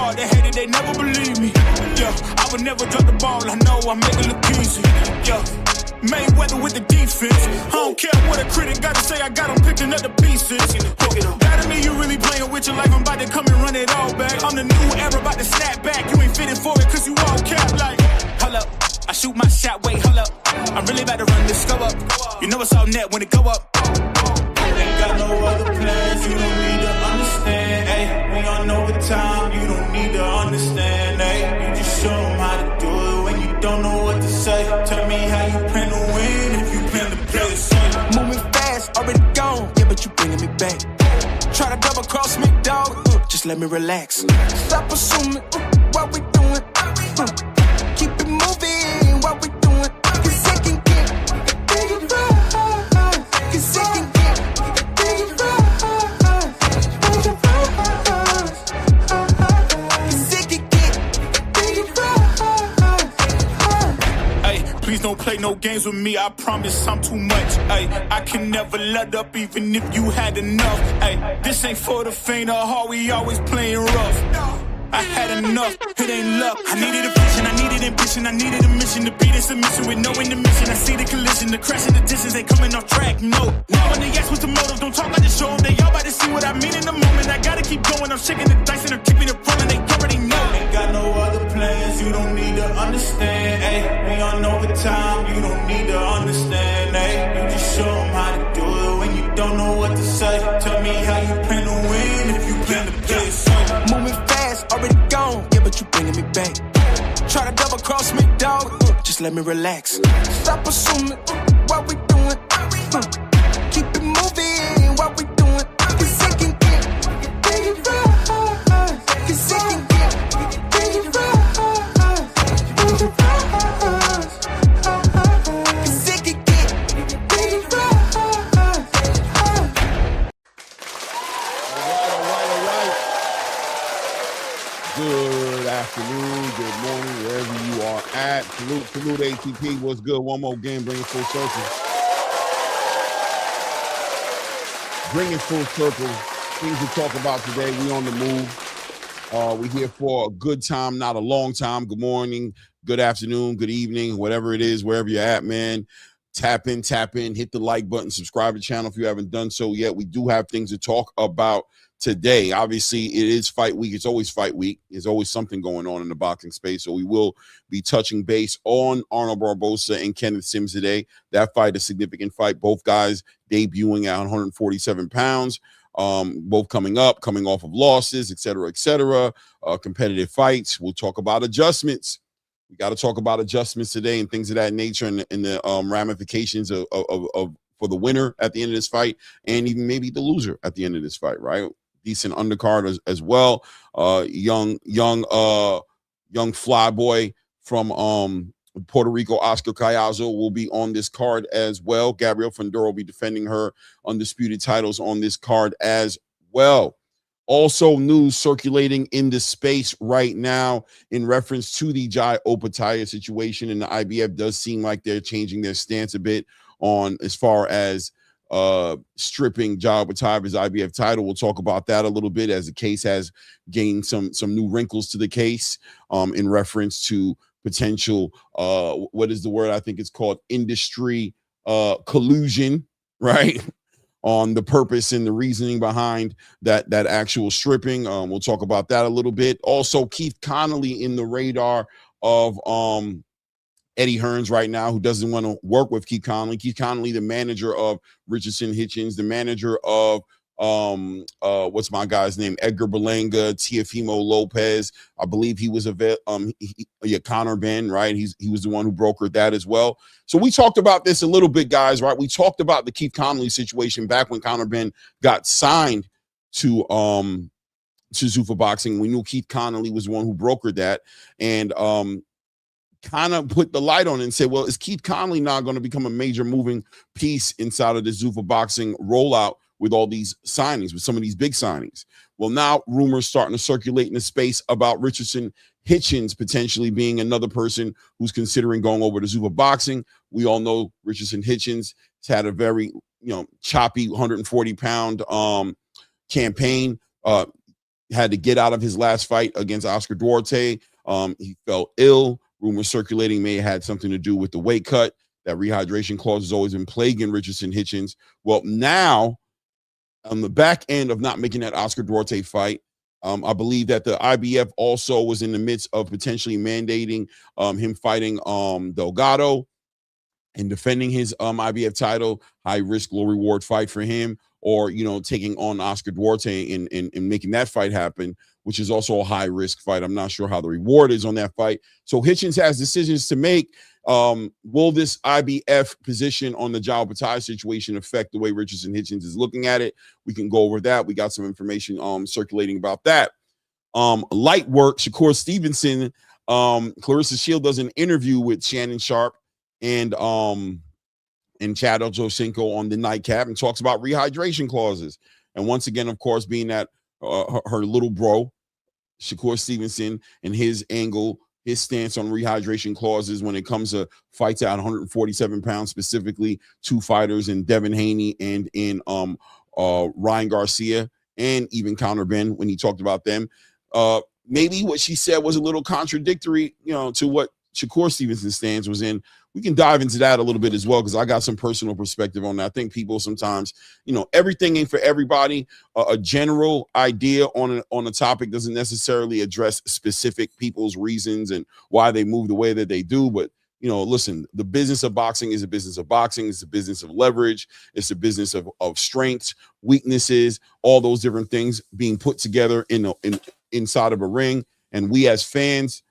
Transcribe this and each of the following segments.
hard, they hate it, they never believe me. Yeah, I would never drop the ball, I know I make it look easy. Yeah, Mayweather with the defense. I don't care what a critic gotta say, I got them picking up the pieces. That to me, you really playing with your life, I'm about to come and run it all back. I'm the new era, about to snap back. You ain't fitting for it, cause you all cap like, hold up, I shoot my shot, wait, hold up. I'm really about to run this go up. You know it's all net when it go up. Ain't got no other plans, you don't need to understand, ayy. We on overtime, you don't need to understand, ayy. You just show them how to do it when you don't know what to say. Tell me how you plan to win if you plan to play the same. Moving fast, already gone, yeah, but you bringing me back. Try to double cross me, dog, just let me relax. Stop assuming what we doing. Keep it moving, what we doing. Cause it can get dangerous. Cause it can get dangerous. Cause it can get dangerous. Ay, please don't play no games with me, I promise I'm too much. Ay, I can never let up even if you had enough. Ay, this ain't for the faint of heart, we always playing rough. I had enough, it ain't luck. I needed a vision, I needed ambition, I needed a mission to beat a submission with no intermission. I see the collision, the crash in the distance, they coming off track, no. Now when they ask what's the motive, don't talk like the show. They all about to see what I mean in the moment. I gotta keep going, I'm shaking the dice and they're keeping it rolling, they already know. Ain't got no other plans, you don't need to understand, ayy. We on overtime, you don't need to understand, ayy. You just show them how to do it when you don't know what to say. Tell me how you plan to win if you plan to play it safe. Moving fast, already gone, yeah, but you bringing me back. Try to double cross me, dog, just let me relax. Stop assuming what we doing. Keep it moving, what we doing. Cause it can get dangerous. Cause it can get dangerous. Cause it can get dangerous. Good afternoon, good morning, wherever you are at. Salute ATP. What's good? One more game, bring it full circle. Bring it full circle. Things to talk about today. We on the move. We here for a good time, not a long time. Good morning, good afternoon, good evening, whatever it is, wherever you're at, man. Tap in, hit the like button, subscribe to the channel if you haven't done so yet. We do have things to talk about today. Obviously, it is fight week. It's always fight week. There's always something going on in the boxing space. So we will be touching base on Arnold Barboza and Kenneth Sims today. That fight, a significant fight. Both guys debuting at 147 pounds. Both coming off of losses, et cetera, competitive fights. We'll talk about adjustments. We got to talk about adjustments today and things of that nature and the ramifications of for the winner at the end of this fight and even maybe the loser at the end of this fight, right? Decent undercard as well. Young fly boy from Puerto Rico, Oscar Callazo, will be on this card as well. Gabrielle Fundora will be defending her undisputed titles on this card as well. Also, news circulating in the space right now in reference to the Jai Opetaia situation, and the IBF does seem like they're changing their stance a bit on as far as stripping Jai Opetaia of his IBF title. We'll talk about that a little bit as the case has gained some new wrinkles to the case in reference to potential, what is the word? I think it's called industry collusion, right? On the purpose and the reasoning behind that actual stripping. We'll talk about that a little bit. Also, Keith Connolly in the radar of Eddie Hearns right now, who doesn't want to work with Keith Connolly. Keith Connolly, the manager of Richardson Hitchins, the manager of what's my guy's name? Edgar Berlanga, Teofimo Lopez. I believe he was Conor Ben, right? He was the one who brokered that as well. So we talked about this a little bit, guys, right? We talked about the Keith Connolly situation back when Conor Ben got signed to Zuffa Boxing. We knew Keith Connolly was the one who brokered that, and kind of put the light on it and said, well, is Keith Connolly now going to become a major moving piece inside of the Zuffa Boxing rollout with all these signings, with some of these big signings? Well, now rumors starting to circulate in the space about Richardson Hitchins potentially being another person who's considering going over to Zuffa Boxing. We all know Richardson Hitchins has had a very, choppy 140-pound campaign. had to get out of his last fight against Oscar Duarte. He felt ill. Rumors circulating may have had something to do with the weight cut. That rehydration clause has always been plaguing Richardson Hitchins. Well, now on the back end of not making that Oscar Duarte fight, I believe that the IBF also was in the midst of potentially mandating him fighting Delgado and defending his IBF title, high risk, low reward fight for him, or taking on Oscar Duarte and making that fight happen, which is also a high risk fight. I'm not sure how the reward is on that fight. So Hitchins has decisions to make. Will this IBF position on the Jao Patai situation affect the way Richardson Hitchins is looking at it? We can go over that. We got some information circulating about that. Light work, Shakur Stevenson, Clarissa Shield does an interview with Shannon Sharp and Chad Ochocinco on the nightcap and talks about rehydration clauses. And once again, of course, being that her little bro, Shakur Stevenson, and his angle, his stance on rehydration clauses when it comes to fights at 147 pounds, specifically two fighters in Devin Haney and in Ryan Garcia, and even Conor Benn when he talked about them. Maybe what she said was a little contradictory, to what Shakur Stevenson's stance was in. We can dive into that a little bit as well, because I got some personal perspective on that. I think people sometimes, everything ain't for everybody. A general idea on a topic doesn't necessarily address specific people's reasons and why they move the way that they do. But, listen, the business of boxing is a business of boxing. It's a business of leverage. It's a business of strengths, weaknesses, all those different things being put together inside of a ring. And we as fans,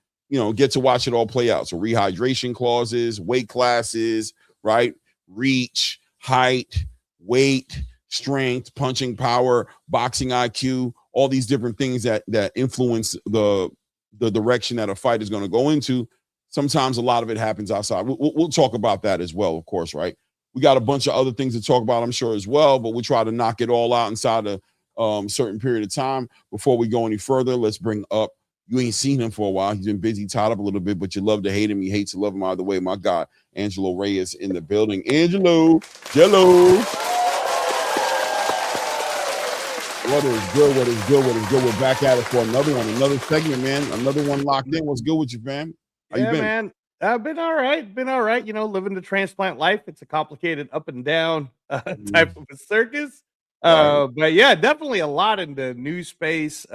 get to watch it all play out. So rehydration clauses, weight classes, right? Reach, height, weight, strength, punching power, boxing IQ, all these different things that influence the direction that a fight is going to go into. Sometimes a lot of it happens outside. We'll talk about that as well, of course, right? We got a bunch of other things to talk about, I'm sure, as well, but we'll try to knock it all out inside a certain period of time. Before we go any further, let's bring up, you ain't seen him for a while. He's been busy, tied up a little bit, but you love to hate him. You hate to love him either way. My God, Angelo Reyes in the building. Angelo, Jello. What is good? What is good? What is good? We're back at it for another one, another segment, man. Another one locked in. What's good with you, fam? How you been? Man. I've been all right. Living the transplant life. It's a complicated up and down type of a circus. But yeah, definitely a lot in the news space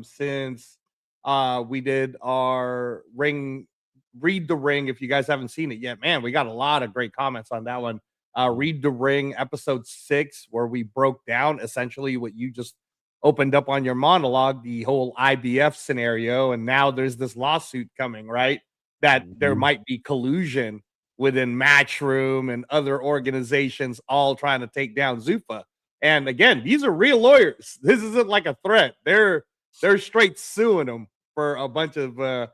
since we did our Read the Ring. If you guys haven't seen it yet, man, we got a lot of great comments on that one. Read the Ring episode 6, where we broke down essentially what you just opened up on your monologue, the whole IBF scenario. And now there's this lawsuit coming, right? That there might be collusion within Matchroom and other organizations all trying to take down Zuffa. And again, these are real lawyers. This isn't like a threat. They're straight suing them for a bunch of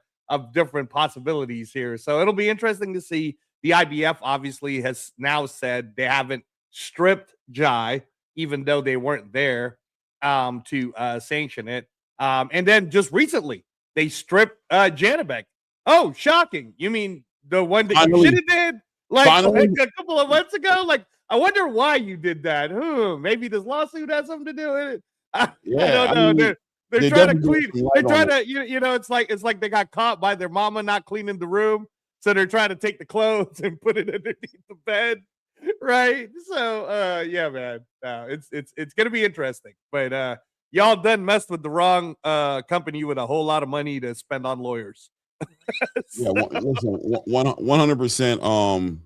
different possibilities here. So it'll be interesting to see. The IBF obviously has now said they haven't stripped Jai, even though they weren't there to sanction it. And then just recently, they stripped Janibek. Oh, shocking. You mean the one that you should have did like a couple of months ago? Like, I wonder why you did that. Maybe this lawsuit has something to do with it. I don't know. They're trying to clean. They're trying to, it's like they got caught by their mama not cleaning the room. So they're trying to take the clothes and put it underneath the bed. Right. So, yeah, man, it's going to be interesting, but y'all done messed with the wrong company with a whole lot of money to spend on lawyers. Yeah, listen, 100%.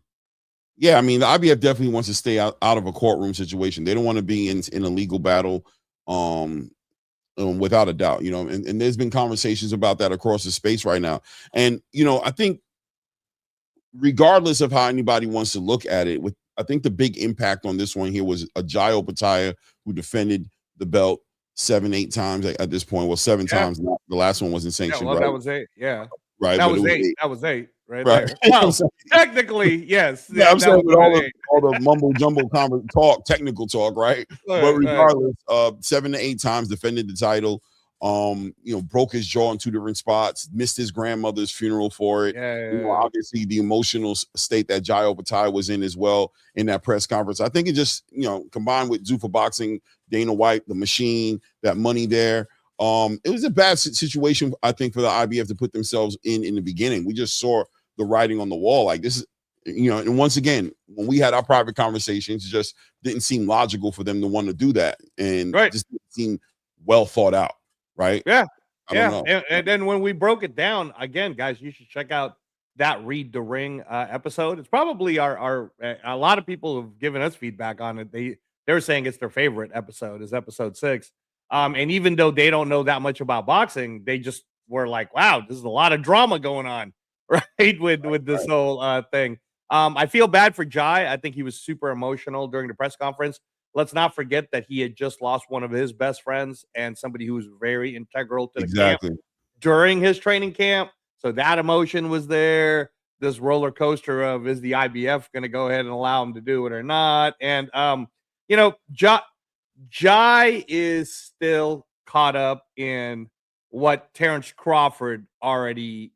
Yeah, I mean, the IBF definitely wants to stay out of a courtroom situation. They don't want to be in a legal battle, without a doubt, and there's been conversations about that across the space right now. And, I think regardless of how anybody wants to look at it, I think the big impact on this one here was a Jai Opetaia who defended the belt 7-8 times at this point. Well, 7 times. The last one wasn't sanctioned. Right? That was 8. Yeah. Right. That was 8. That was 8. Right. There. Well, technically, yes. Yeah, I'm saying with all the mumbo jumbo technical talk, right? But regardless, 7 to 8 times defended the title. Broke his jaw in 2 different spots, missed his grandmother's funeral for it. Obviously the emotional state that Jai Opetaia was in as well in that press conference. I think it just, combined with Zuffa Boxing, Dana White, the machine, that money there, It was a bad situation, I think, for the IBF to put themselves in the beginning. We just saw the writing on the wall. Like, this is, and once again, when we had our private conversations, it just didn't seem logical for them to want to do that, and Right. just didn't seem well thought out, right? Yeah. I don't know. And then when we broke it down again, guys, you should check out that Read the Ring episode. It's probably our a lot of people have given us feedback on it. They're saying it's their favorite episode, is episode 6. And even though they don't know that much about boxing, they just were like, wow, this is a lot of drama going on, right? With this whole thing. I feel bad for Jai. I think he was super emotional during the press conference. Let's not forget that he had just lost one of his best friends and somebody who was very integral to the camp during his training camp. So that emotion was there. This roller coaster of, is the IBF going to go ahead and allow him to do it or not? And, Jai is still caught up in what Terrence Crawford already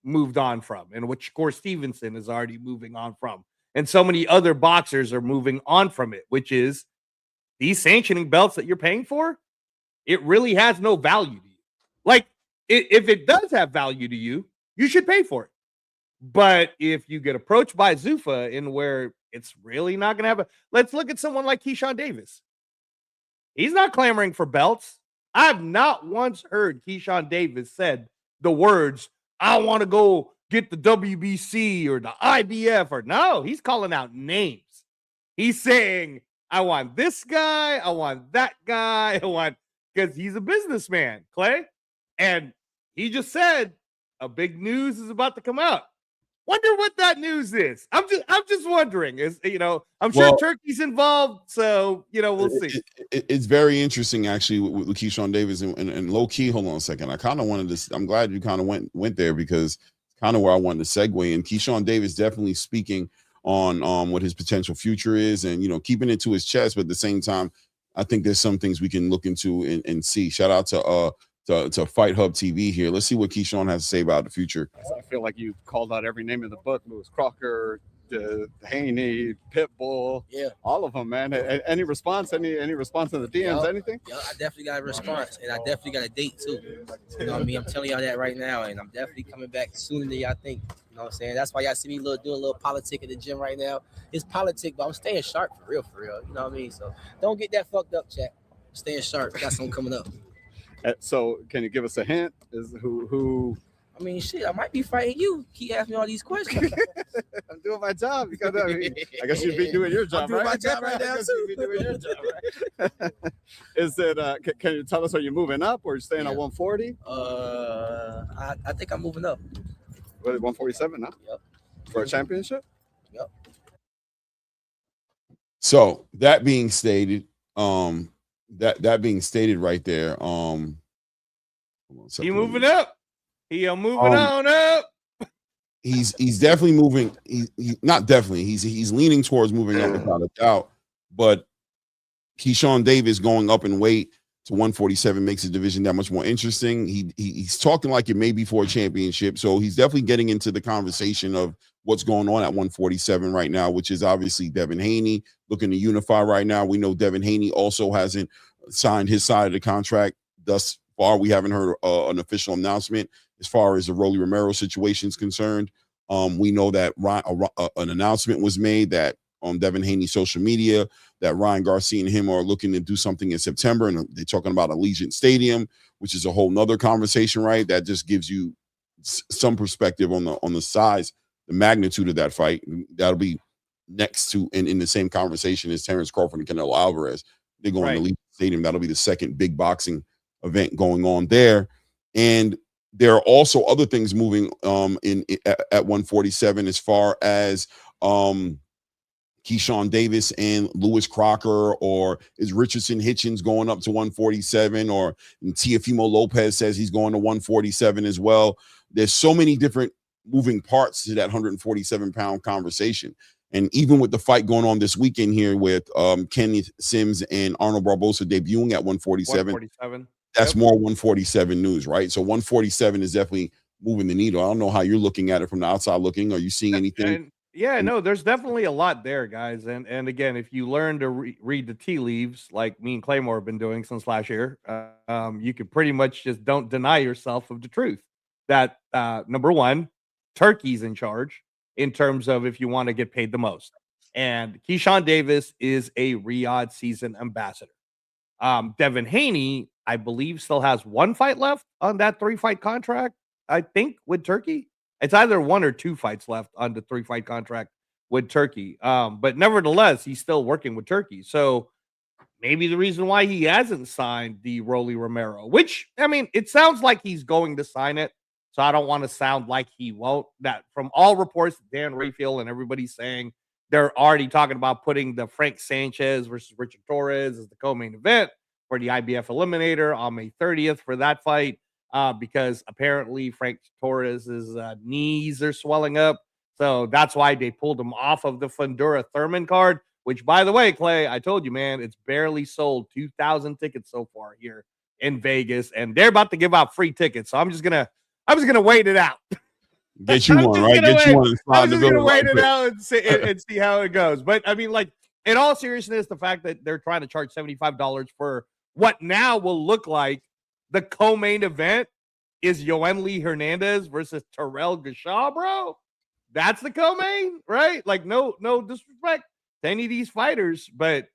moved on from, and what Shakur Stevenson is already moving on from. And so many other boxers are moving on from it, which is these sanctioning belts that you're paying for, it really has no value to you. Like, if it does have value to you, you should pay for it. But if you get approached by Zuffa in where it's really not going to have let's look at someone like Keyshawn Davis. He's not clamoring for belts. I've not once heard Keyshawn Davis said the words, I want to go get the WBC or the IBF, or no, he's calling out names. He's saying, I want this guy, I want that guy, because he's a businessman, Clay. And he just said a big news is about to come out. Wonder what that news is. I'm just wondering. I'm sure Turkey's involved, so we'll see. It's very interesting, actually, with Keyshawn Davis and low key. Hold on a second. I kind of wanted to. I'm glad you kind of went there, because it's kind of where I wanted to segue. And Keyshawn Davis definitely speaking on what his potential future is, and keeping it to his chest, but at the same time, I think there's some things we can look into and see. Shout out to Fight Hub TV here. Let's see what Keyshawn has to say about the future. I feel like you called out every name in the book: Lewis Crocker, Haney, Pitbull, all of them, man. Any response? Any response to the DMs? Anything? I definitely got a response, and I definitely got a date too. You know what I mean? I'm telling y'all that right now, and I'm definitely coming back sooner than y'all think. You know what I'm saying? That's why y'all see me doing a little politic at the gym right now. It's politic, but I'm staying sharp for real. You know what I mean? So don't get that fucked up, chat. I'm staying sharp. Got something coming up. So can you give us a hint? Is who? I mean, shit, I might be fighting you. Keep asking me all these questions. I'm doing my job. I guess you'd be doing your job, I'm doing right? my job right now, too. You'd be doing your job, right? Is it? Can you tell us, are you moving up or staying at 140? I think I'm moving up. Really, 147 now? Yep. For a championship? Yep. So that being stated, that being stated right there, he moving up. He moving on up. He's definitely moving. He not definitely. He's leaning towards moving up without a doubt. But Keyshawn Davis going up in weight to 147 makes the division that much more interesting. He's talking like it may be for a championship, so he's definitely getting into the conversation of what's going on at 147 right now, which is obviously Devin Haney looking to unify right now. We know Devin Haney also hasn't signed his side of the contract thus far. We haven't heard an official announcement as far as the Rolly Romero situation is concerned. We know that an announcement was made that on Devin Haney's social media that Ryan Garcia and him are looking to do something in September, and they're talking about Allegiant Stadium, which is a whole nother conversation, right? That just gives you some perspective on the size, the magnitude of that fight. That'll be next to in the same conversation as Terrence Crawford and Canelo Alvarez. They're going to Allegiant Stadium. That'll be the second big boxing event going on there. And there are also other things moving at 147 as far as Keyshawn Davis and Lewis Crocker, or is Richardson Hitchins going up to 147, or Teofimo Lopez says he's going to 147 as well. There's so many different moving parts to that 147-pound conversation. And even with the fight going on this weekend here with Kenny Sims and Arnold Barboza debuting at 147, that's more 147 news, right? So 147 is definitely moving the needle. I don't know how you're looking at it from the outside looking. Are you seeing anything Yeah, no, there's definitely a lot there, guys. And again, if you learn to read the tea leaves, like me and Claymore have been doing since last year, you can pretty much just don't deny yourself of the truth that number one, Turkey's in charge in terms of if you want to get paid the most. And Keyshawn Davis is a Riyadh season ambassador. Devin Haney, I believe, still has one fight left on that 3-fight contract, I think, with Turkey. It's either 1 or 2 fights left on the 3-fight contract with Turkey. But nevertheless, he's still working with Turkey. So maybe the reason why he hasn't signed the Rolly Romero, which, I mean, it sounds like he's going to sign it. So I don't want to sound like he won't. That from all reports, Dan Rayfield and everybody's saying they're already talking about putting the Frank Sanchez versus Richard Torres as the co-main event for the IBF Eliminator on May 30th for that fight. Because apparently Frank Torres's knees are swelling up. So that's why they pulled him off of the Fundura Thurman card, which, by the way, Clay, I told you, man, it's barely sold 2,000 tickets so far here in Vegas, and they're about to give out free tickets. So I'm just gonna wait it out. Get you one, right? Get you one. I'm just gonna wait it out and see how it goes. But I mean, like, in all seriousness, the fact that they're trying to charge $75 for what now will look like the co-main event is Yoenli Hernandez versus Terrell Gashaw, bro. That's the co-main, right? Like, no disrespect to any of these fighters, but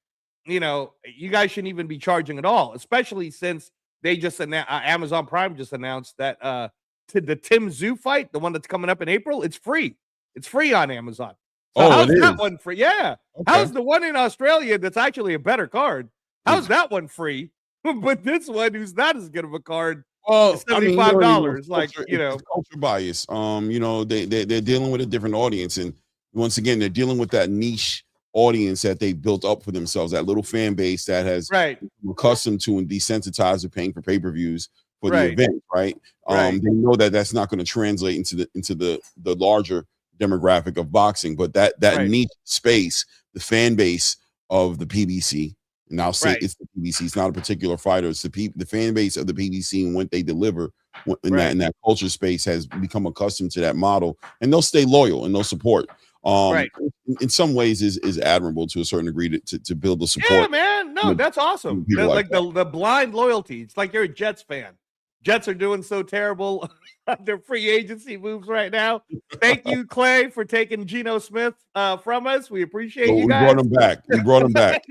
you know, you guys shouldn't even be charging at all, especially since they just Amazon Prime just announced that to the Tim Tszyu fight, the one that's coming up in April, it's free. It's free on Amazon. So how's that one free? Yeah. Okay. How's the one in Australia that's actually a better card? How's that one free? But this one, who's not as good of a card, $75. I mean, like, you know, culture bias. You know, they're dealing with a different audience, and once again, they're dealing with that niche audience that they built up for themselves, that little fan base that has become accustomed to and desensitized to paying for pay-per-views for the event, right? They know that that's not going to translate into the larger demographic of boxing, but that niche space, the fan base of the PBC. And I'll say it's the PBC. It's not a particular fighter. It's the fan base of the PBC, and what they deliver in that culture space has become accustomed to that model, and they'll stay loyal and they'll support. In some ways, is admirable to a certain degree to build the support. Yeah, man. No, that's awesome. Like the blind loyalty. It's like you're a Jets fan. Jets are doing so terrible on their free agency moves right now. Thank you, Clay, for taking Geno Smith from us. We appreciate you guys. We brought him back.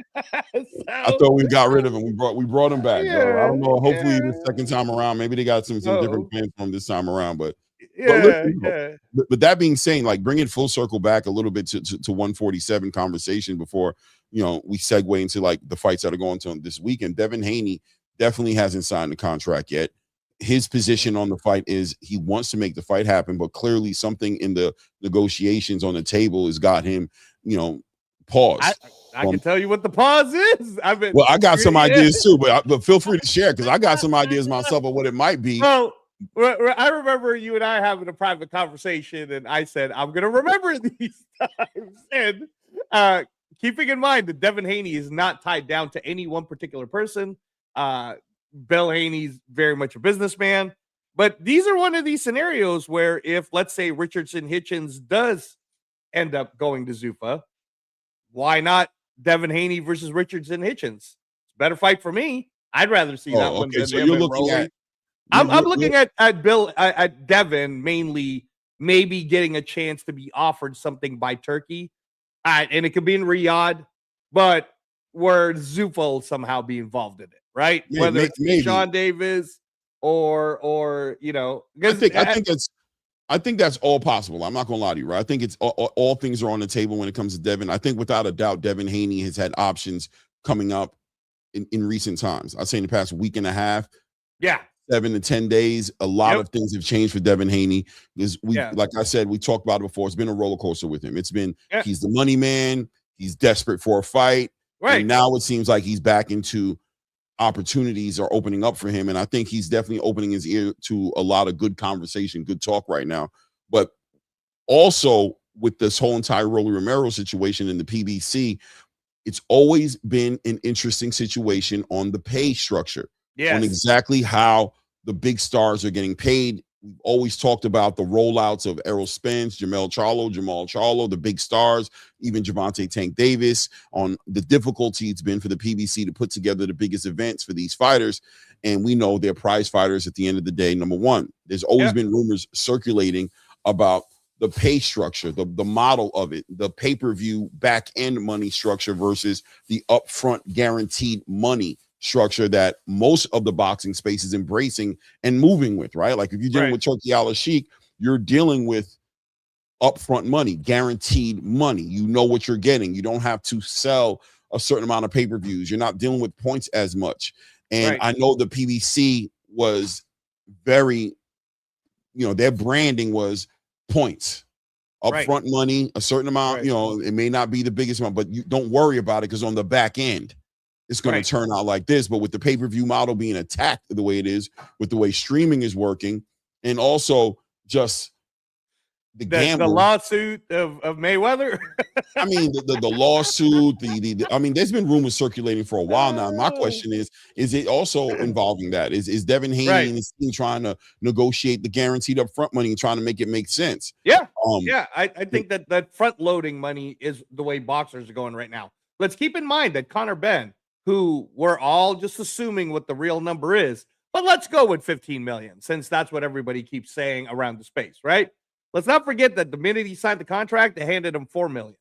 I thought we got rid of him. We brought him back. Yeah, I don't know. Hopefully the second time around, maybe they got some different plans from this time around. But that being said, like, bring it full circle back a little bit to 147 conversation before, you know, we segue into like the fights that are going to this weekend. Devin Haney definitely hasn't signed the contract yet. His position on the fight is he wants to make the fight happen, but clearly something in the negotiations on the table has got him, you know, paused. I can tell you what the pause is. I got some ideas too, but feel free to share, because I got some ideas myself of what it might be. Well, I remember you and I having a private conversation, and I said, I'm going to remember these times. And keeping in mind that Devin Haney is not tied down to any one particular person. Bill Haney's very much a businessman, but these are one of these scenarios where if, let's say, Richardson Hitchins does end up going to Zuffa, why not Devin Haney versus Richardson Hitchins? It's a better fight for me. I'd rather see that one than you're looking at. I'm looking at Devin mainly, maybe getting a chance to be offered something by Turkey, and it could be in Riyadh, but where Zuffa will somehow be involved in it. Right, yeah, whether it's Keyshawn Davis or you know, I think that's all possible. I'm not gonna lie to you, right? I think it's all things are on the table when it comes to Devin. I think without a doubt, Devin Haney has had options coming up in recent times. I'd say in the past week and a half, 7 to 10 days, a lot of things have changed for Devin Haney. Because like I said, we talked about it before. It's been a roller coaster with him. It's been he's the money man, he's desperate for a fight, and now it seems like he's back into opportunities are opening up for him, and I think he's definitely opening his ear to a lot of good conversation, good talk right now. But also with this whole entire Rolly Romero situation in the PBC, it's always been an interesting situation on the pay structure, on exactly how the big stars are getting paid we've always talked about the rollouts of Errol Spence, Jamal Charlo, the big stars, even Gervonta Tank Davis, on the difficulty it's been for the PBC to put together the biggest events for these fighters. And we know they're prize fighters at the end of the day. Number one, there's always been rumors circulating about the pay structure, the model of it, the pay-per-view back end money structure versus the upfront guaranteed money structure that most of the boxing space is embracing and moving with, right? Like if you're dealing with Turkey Al-Sheikh, you're dealing with upfront money, guaranteed money. You know what you're getting. You don't have to sell a certain amount of pay-per-views. You're not dealing with points as much. And I know the PBC was very, their branding was points, upfront money, a certain amount, it may not be the biggest amount, but you don't worry about it because on the back end, it's going to turn out like this. But with the pay-per-view model being attacked the way it is, with the way streaming is working, and also just the lawsuit of Mayweather. I mean, the lawsuit, I mean, there's been rumors circulating for a while now. My question is it also involving that? Is Devin Haney and his team trying to negotiate the guaranteed upfront money and trying to make it make sense? Yeah. I think that front loading money is the way boxers are going right now. Let's keep in mind that Conor Benn, who we're all just assuming what the real number is, but let's go with 15 million, since that's what everybody keeps saying around the space, right? Let's not forget that the minute he signed the contract, they handed him $4 million.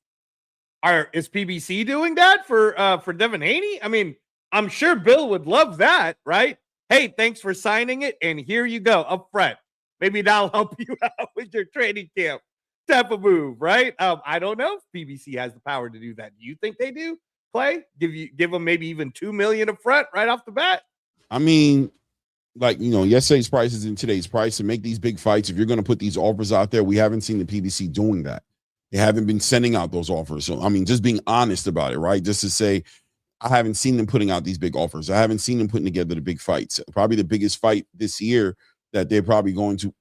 Is PBC doing that for Devin Haney? I mean, I'm sure Bill would love that, right? Hey, thanks for signing it, and here you go up front. Maybe that'll help you out with your training camp type of move, right? I don't know if PBC has the power to do that. Do you think they do, Clay? Give them maybe even $2 million up front right off the bat? I mean, like, yesterday's prices and today's price to make these big fights. If you're going to put these offers out there, we haven't seen the PBC doing that. They haven't been sending out those offers. So, I mean, just being honest about it, right? Just to say, I haven't seen them putting out these big offers. I haven't seen them putting together the big fights. Probably the biggest fight this year that they're probably going to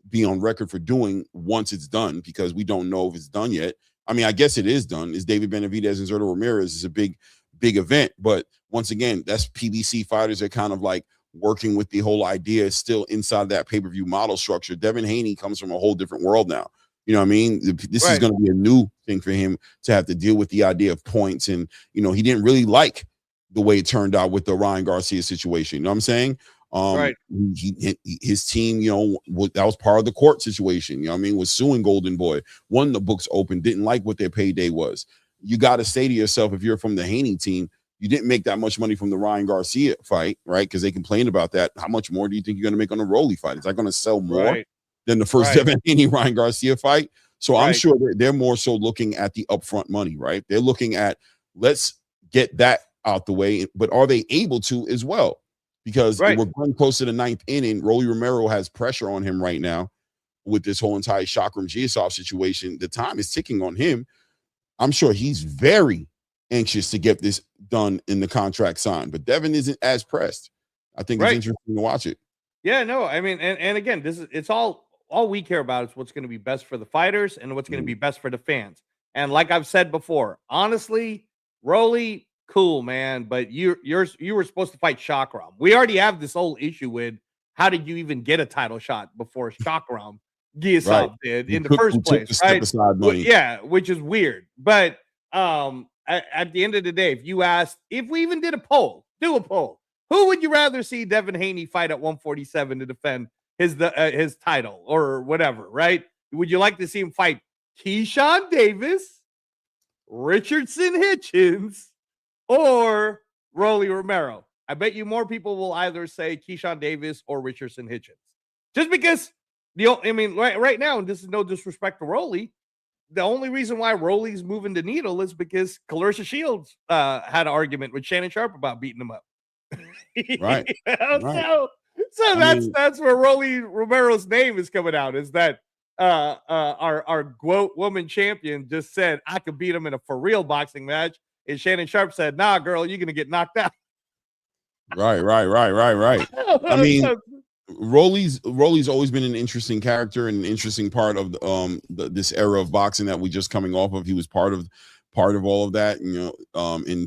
be on record for doing once it's done, because we don't know if it's done yet. I mean, I guess it is done. Is David Benavidez and Zurdo Ramirez is a big event. But once again, that's PBC fighters are kind of like working with the whole idea still inside that pay-per-view model structure. Devin Haney comes from a whole different world now. You know what I mean? This is going to be a new thing for him to have to deal with the idea of points. And, he didn't really like the way it turned out with the Ryan Garcia situation. You know what I'm saying? His team, that was part of the court situation. Was suing Golden Boy, won the books open, didn't like what their payday was. You got to say to yourself, if you're from the Haney team, you didn't make that much money from the Ryan Garcia fight, right? Because they complained about that. How much more do you think you're going to make on a Rolly fight? Is that going to sell more than the first Devin Haney Ryan Garcia fight? So I'm sure they're more so looking at the upfront money, right? They're looking at, let's get that out the way, but are they able to as well? Because we're going close to the ninth inning. Rolly Romero has pressure on him right now with this whole entire Chakram Giasov situation. The time is ticking on him. I'm sure he's very anxious to get this done in the contract signed, but Devin isn't as pressed. I think it's interesting to watch it. Yeah, no, I mean, and again, it's all we care about is what's going to be best for the fighters and what's going to be best for the fans. And like I've said before, honestly, Rolly, cool, man, but you were supposed to fight Chakram. We already have this whole issue with how did you even get a title shot before Chakram Giasov did in the first place, right? Yeah, which is weird. But at the end of the day, if we even did a poll, do a poll, who would you rather see Devin Haney fight at 147 to defend his title or whatever, right? Would you like to see him fight Keyshawn Davis, Richardson Hitchins, or Rolly Romero? I bet you more people will either say Keyshawn Davis or Richardson Hitchins. Just because, right now, and this is no disrespect to Rolly, the only reason why Rolly's moving the needle is because Clarissa Shields had an argument with Shannon Sharp about beating him up. Right. So that's where Rolly Romero's name is coming out, is that our GOAT woman champion just said, I could beat him in a for real boxing match. And Shannon Sharp said, nah, girl, you're going to get knocked out. Right. I mean, Rolly's always been an interesting character and an interesting part of this era of boxing that we just coming off of. He was part of all of that, and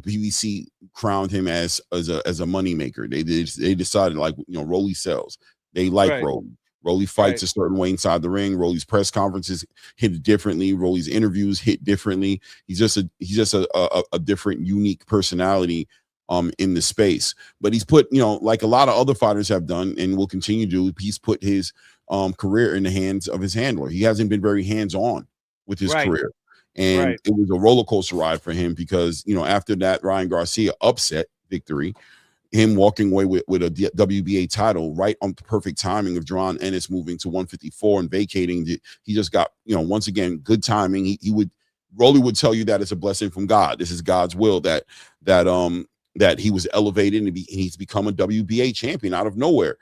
PBC crowned him as a money maker. They decided, like, Rolly sells. They like Rolly. Rolly fights a certain way inside the ring. Rolly's press conferences hit differently. Rolly's interviews hit differently. He's just a different, unique personality in the space. But he's put, like a lot of other fighters have done and will continue to do, he's put his career in the hands of his handler. He hasn't been very hands-on with his career. And it was a roller coaster ride for him because, after that Ryan Garcia upset victory, him walking away with a WBA title right on the perfect timing of Jaron Ennis moving to 154 and vacating. He just got, once again, good timing. Rolly would tell you that it's a blessing from God. This is God's will that he was elevated and he's become a WBA champion out of nowhere.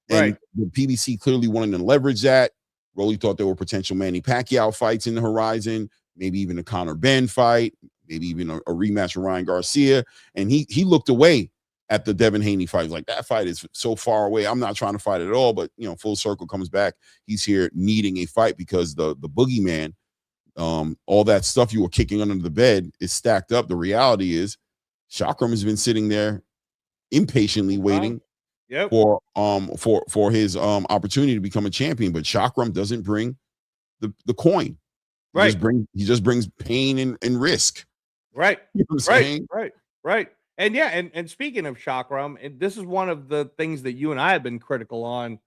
And the PBC clearly wanted to leverage that. Rolly thought there were potential Manny Pacquiao fights in the horizon, maybe even a Conor Benn fight, maybe even a rematch with Ryan Garcia. And he looked away at the Devin Haney fight. He's like, that fight is so far away. I'm not trying to fight at all. But, full circle comes back. He's here needing a fight because the boogeyman, all that stuff you were kicking under the bed is stacked up. The reality is Chakram has been sitting there impatiently waiting for his opportunity to become a champion. But Chakram doesn't bring the coin. He just brings pain and risk. Right. You know what I'm saying? Right. And and speaking of Chakram, and this is one of the things that you and I have been critical on,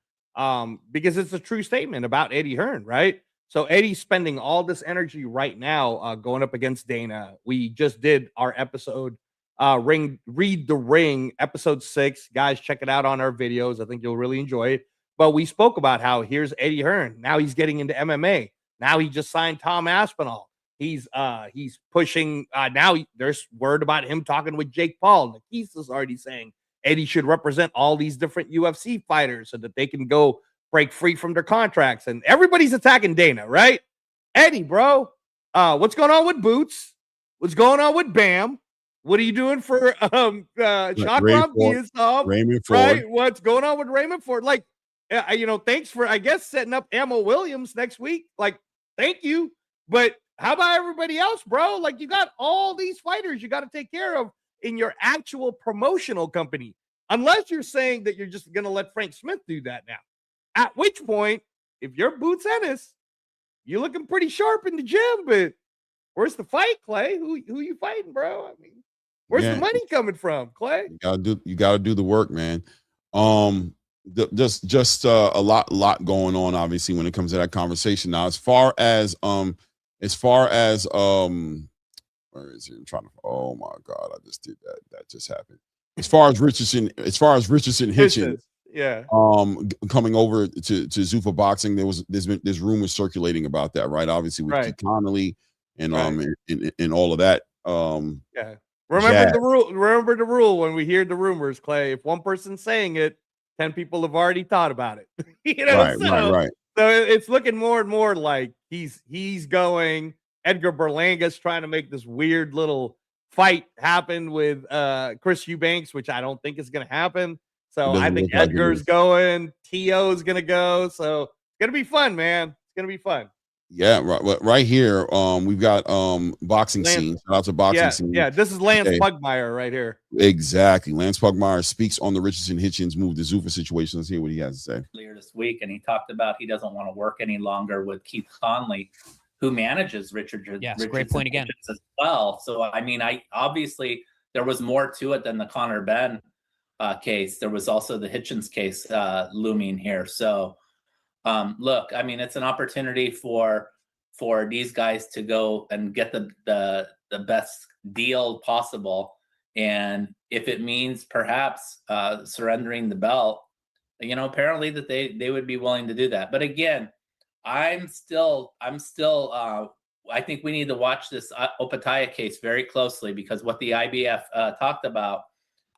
because it's a true statement about Eddie Hearn, right? So Eddie's spending all this energy right now going up against Dana. We just did our episode, Read the Ring, episode 6. Guys, check it out on our videos. I think you'll really enjoy it. But we spoke about how here's Eddie Hearn. Now he's getting into MMA. Now he just signed Tom Aspinall. He's pushing now. There's word about him talking with Jake Paul. Nakisa's already saying Eddie should represent all these different UFC fighters so that they can go break free from their contracts. And everybody's attacking Dana, right? Eddie, bro, what's going on with Boots? What's going on with Bam? What are you doing for Chakram Diaz? Raymond Ford? Right? What's going on with Raymond Ford? Like, thanks for, I guess, setting up Ammo Williams next week. Like, thank you, but how about everybody else, bro? Like, you got all these fighters you got to take care of in your actual promotional company. Unless you're saying that you're just going to let Frank Smith do that now. At which point, if you're Boots Ennis, you're looking pretty sharp in the gym, but where's the fight, Clay? Who you fighting, bro? I mean, where's the money coming from, Clay? You gotta do the work, man. Just a lot going on, obviously, when it comes to that conversation. Now, as far as where is it? I'm trying to. Oh my God, I just did that. That just happened. As far as Richardson Hitchins, coming over to Zuffa Boxing, there's rumors circulating about that, right? Obviously with Keith Connolly and and all of that. Remember the rule. Remember the rule when we hear the rumors, Clay. If one person's saying it, 10 people have already thought about it. Right. So it's looking more and more like he's going. Edgar Berlanga's trying to make this weird little fight happen with Chris Eubanks, which I don't think is going to happen. So I think Edgar's going. T.O.'s going to go. So it's going to be fun, man. It's going to be fun. Yeah, right here. We've got boxing scene. Shout out to boxing scene. Yeah, this is Lance Pugmire right here. Exactly. Lance Pugmire speaks on the Richardson Hitchins move, the Zuffa situation. Let's hear what he has to say. Earlier this week, and he talked about he doesn't want to work any longer with Keith Conley, who manages Richardson. Yes, great point again. As well. So I mean, obviously there was more to it than the Conor Benn case. There was also the Hitchins case looming here. So. Look, I mean, it's an opportunity for these guys to go and get the best deal possible. And if it means perhaps surrendering the belt, apparently that they would be willing to do that. But again, I think we need to watch this Opataya case very closely, because what the IBF talked about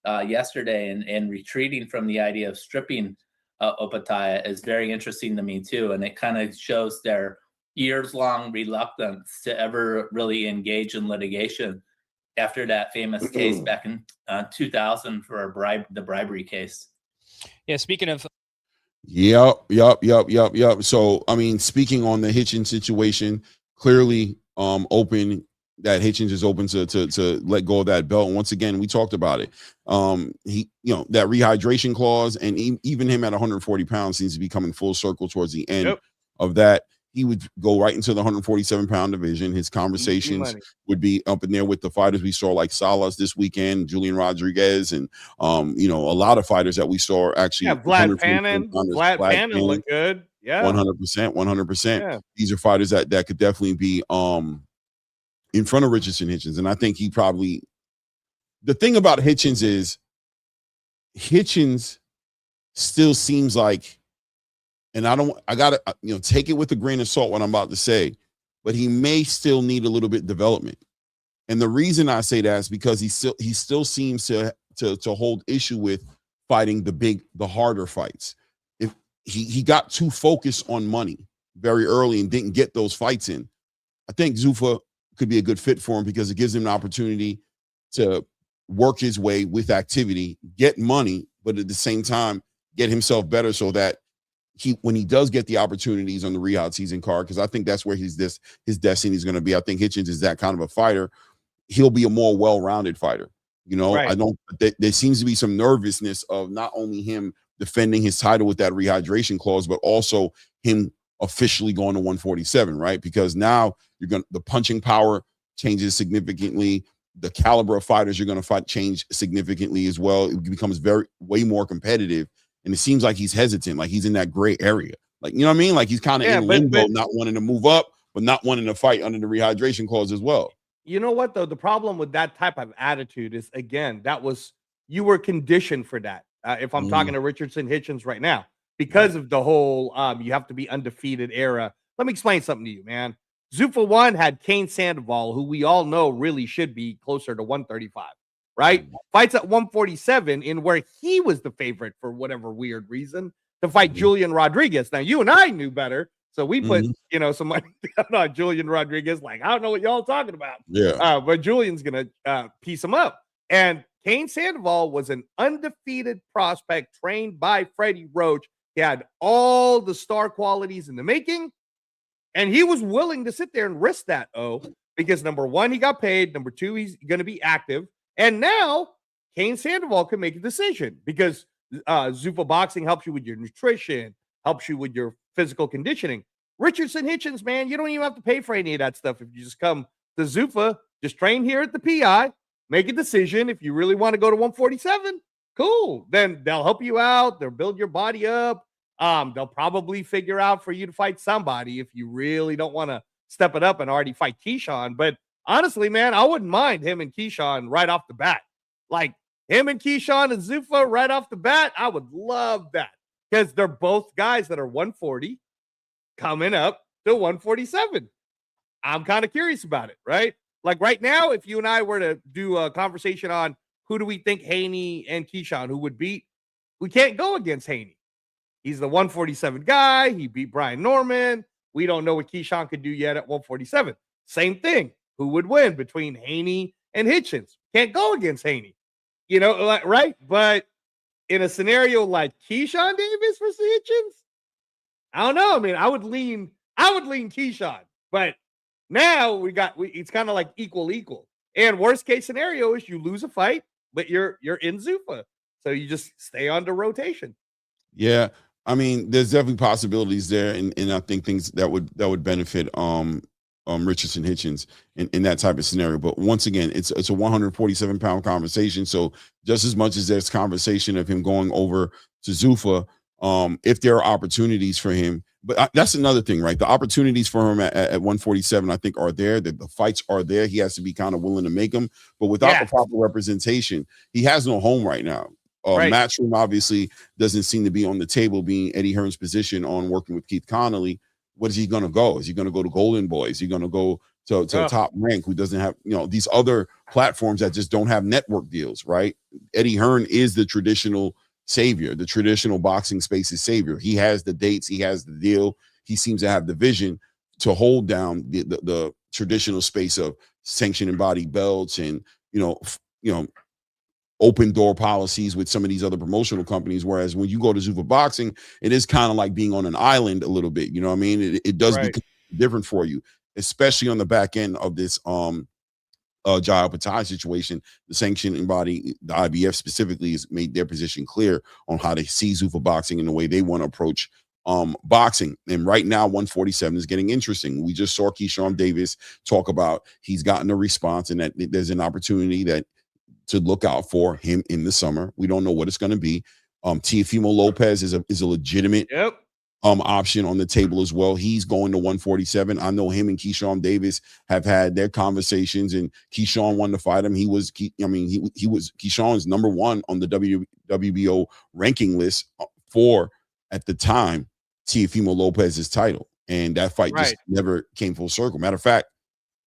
yesterday and retreating from the idea of stripping Opataya is very interesting to me too, and it kind of shows their years-long reluctance to ever really engage in litigation after that famous case back in 2000 for the bribery case. Yeah, speaking of. Yep. So, I mean, speaking on the Hitchins situation, clearly, open that Hitchins is open to let go of that belt. And once again, we talked about it. He, that rehydration clause, and even him at 140 pounds seems to be coming full circle towards the end of that. He would go right into the 147-pound division. His conversations would be up in there with the fighters we saw, like Salas this weekend, Julian Rodriguez, and a lot of fighters that we saw actually. Yeah, Vlad Panin looked good. Yeah, 100%. Yeah. These are fighters that could definitely be in front of Richardson Hitchins. And I think he probably, the thing about Hitchins is Hitchins still seems like, and I gotta take it with a grain of salt what I'm about to say, but he may still need a little bit of development. And the reason I say that is because he still seems to hold issue with fighting the harder fights. If he got too focused on money very early and didn't get those fights in, I think Zuffa could be a good fit for him because it gives him an opportunity to work his way with activity, get money, but at the same time get himself better so that when he does get the opportunities on the Riyadh season card, because I think that's where his destiny is going to be. I think Hitchins is that kind of a fighter. He'll be a more well-rounded fighter. Right. There seems to be some nervousness of not only him defending his title with that rehydration clause, but also him officially going to 147, right? Because now the punching power changes significantly. The caliber of fighters you're going to fight change significantly as well. It becomes way more competitive. And it seems like he's hesitant, like he's in that gray area. Like, you know what I mean? Like he's kind of in limbo, not wanting to move up, but not wanting to fight under the rehydration clause as well. You know what, though? The problem with that type of attitude is, again, you were conditioned for that. If I'm talking to Richardson Hitchins right now, because of the whole you have to be undefeated era. Let me explain something to you, man. Zuffa 1 had Kane Sandoval, who we all know really should be closer to 135. Right? Fights at 147 in where he was the favorite for whatever weird reason to fight Julian Rodriguez. Now, you and I knew better, so we put, some money on Julian Rodriguez. Like, I don't know what y'all talking about. Yeah. But Julian's going to piece him up. And Kane Sandoval was an undefeated prospect trained by Freddie Roach. He had all the star qualities in the making, and he was willing to sit there and risk that, because number one, he got paid. Number two, he's going to be active. And now Kane Sandoval can make a decision because Zuffa Boxing helps you with your nutrition, helps you with your physical conditioning. Richardson Hitchins, man, you don't even have to pay for any of that stuff. If you just come to Zuffa, just train here at the PI, make a decision. If you really want to go to 147, cool. Then they'll help you out. They'll build your body up. They'll probably figure out for you to fight somebody if you really don't want to step it up and already fight Keyshawn. But honestly, man, I wouldn't mind him and Keyshawn right off the bat. Like him and Keyshawn and Zuffa right off the bat, I would love that because they're both guys that are 140 coming up to 147. I'm kind of curious about it, right? Like right now, if you and I were to do a conversation on who do we think Haney and Keyshawn, who would beat, we can't go against Haney. He's the 147 guy. He beat Brian Norman. We don't know what Keyshawn could do yet at 147. Same thing. Who would win between Haney and Hitchins? Can't go against Haney, right? But in a scenario like Keyshawn Davis versus Hitchins, I don't know. I mean, I would lean Keyshawn, but now it's kind of like equal. And worst case scenario is you lose a fight, but you're in Zuffa, so you just stay on the rotation. Yeah, I mean, there's definitely possibilities there, and I think things that would benefit Richardson Hitchins in that type of scenario. But once again, it's a 147-pound conversation. So just as much as there's conversation of him going over to Zuffa, if there are opportunities for him, but that's another thing, right? The opportunities for him at 147, I think, are there. The fights are there. He has to be kind of willing to make them. But without the proper representation, he has no home right now. Matchroom obviously doesn't seem to be on the table, being Eddie Hearn's position on working with Keith Connolly. What is he going to go? Is he going to go to Golden Boy? Is he going to go to Top Rank, who doesn't have, these other platforms that just don't have network deals, right? Eddie Hearn is the traditional savior, the traditional boxing space's savior. He has the dates. He has the deal. He seems to have the vision to hold down the traditional space of sanctioned and body belts and, open door policies with some of these other promotional companies. Whereas when you go to Zuffa Boxing, it is kind of like being on an island a little bit. You know what I mean? It does become different for you, especially on the back end of this Jai Patai situation, the sanctioning body, the IBF specifically, has made their position clear on how they see Zuffa boxing and the way they want to approach boxing. And right now 147 is getting interesting. We just saw Keyshawn Davis talk about he's gotten a response and that there's an opportunity that to look out for him in the summer. We don't know what it's going to be. Teofimo Lopez is a legitimate option on the table as well. He's going to 147. I know him and Keyshawn Davis have had their conversations, and Keyshawn wanted to fight him. He was Keyshawn's number one on the WBO ranking list for, at the time, Teofimo Lopez's title. And that fight just never came full circle. Matter of fact,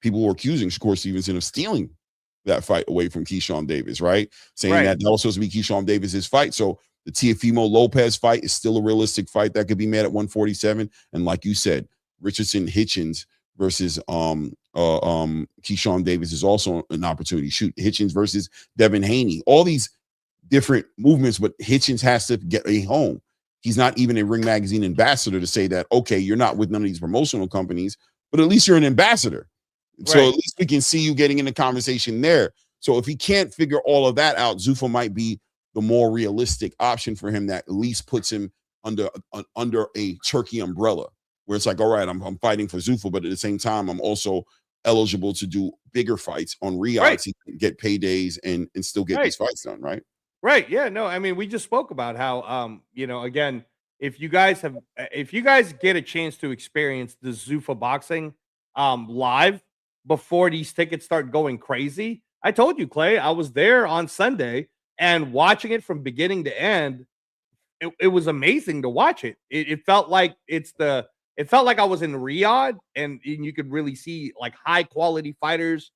people were accusing Shakur Stevenson of stealing that fight away from Keyshawn Davis, right? Saying that was supposed to be Keyshawn Davis's fight. So the Teofimo Lopez fight is still a realistic fight that could be made at 147. And like you said, Richardson Hitchins versus Keyshawn Davis is also an opportunity. Shoot, Hitchins versus Devin Haney. All these different movements, but Hitchins has to get a home. He's not even a Ring Magazine ambassador to say that, okay, you're not with none of these promotional companies, but at least you're an ambassador. So at least we can see you getting in the conversation there. So if he can't figure all of that out, Zuffa might be the more realistic option for him that at least puts him under a Turkey umbrella, where it's like, all right, I'm fighting for Zuffa, but at the same time, I'm also eligible to do bigger fights on Riyadh to get paydays and still get these fights done, right? Right. Yeah. No, I mean, we just spoke about how, again, if you guys get a chance to experience the Zuffa boxing live before these tickets start going crazy, I told you, Clay, I was there on Sunday and watching it from beginning to end. It was amazing to watch it. It felt like I was in Riyadh, and you could really see like high quality fighters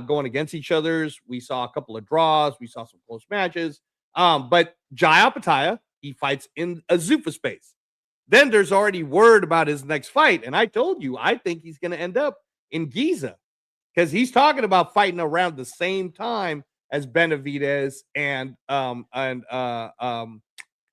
going against each other's. We saw a couple of draws. We saw some close matches. But Jai Opetaia, he fights in a Zuffa space. Then there's already word about his next fight. And I told you, I think he's going to end up in Giza because he's talking about fighting around the same time as Benavidez and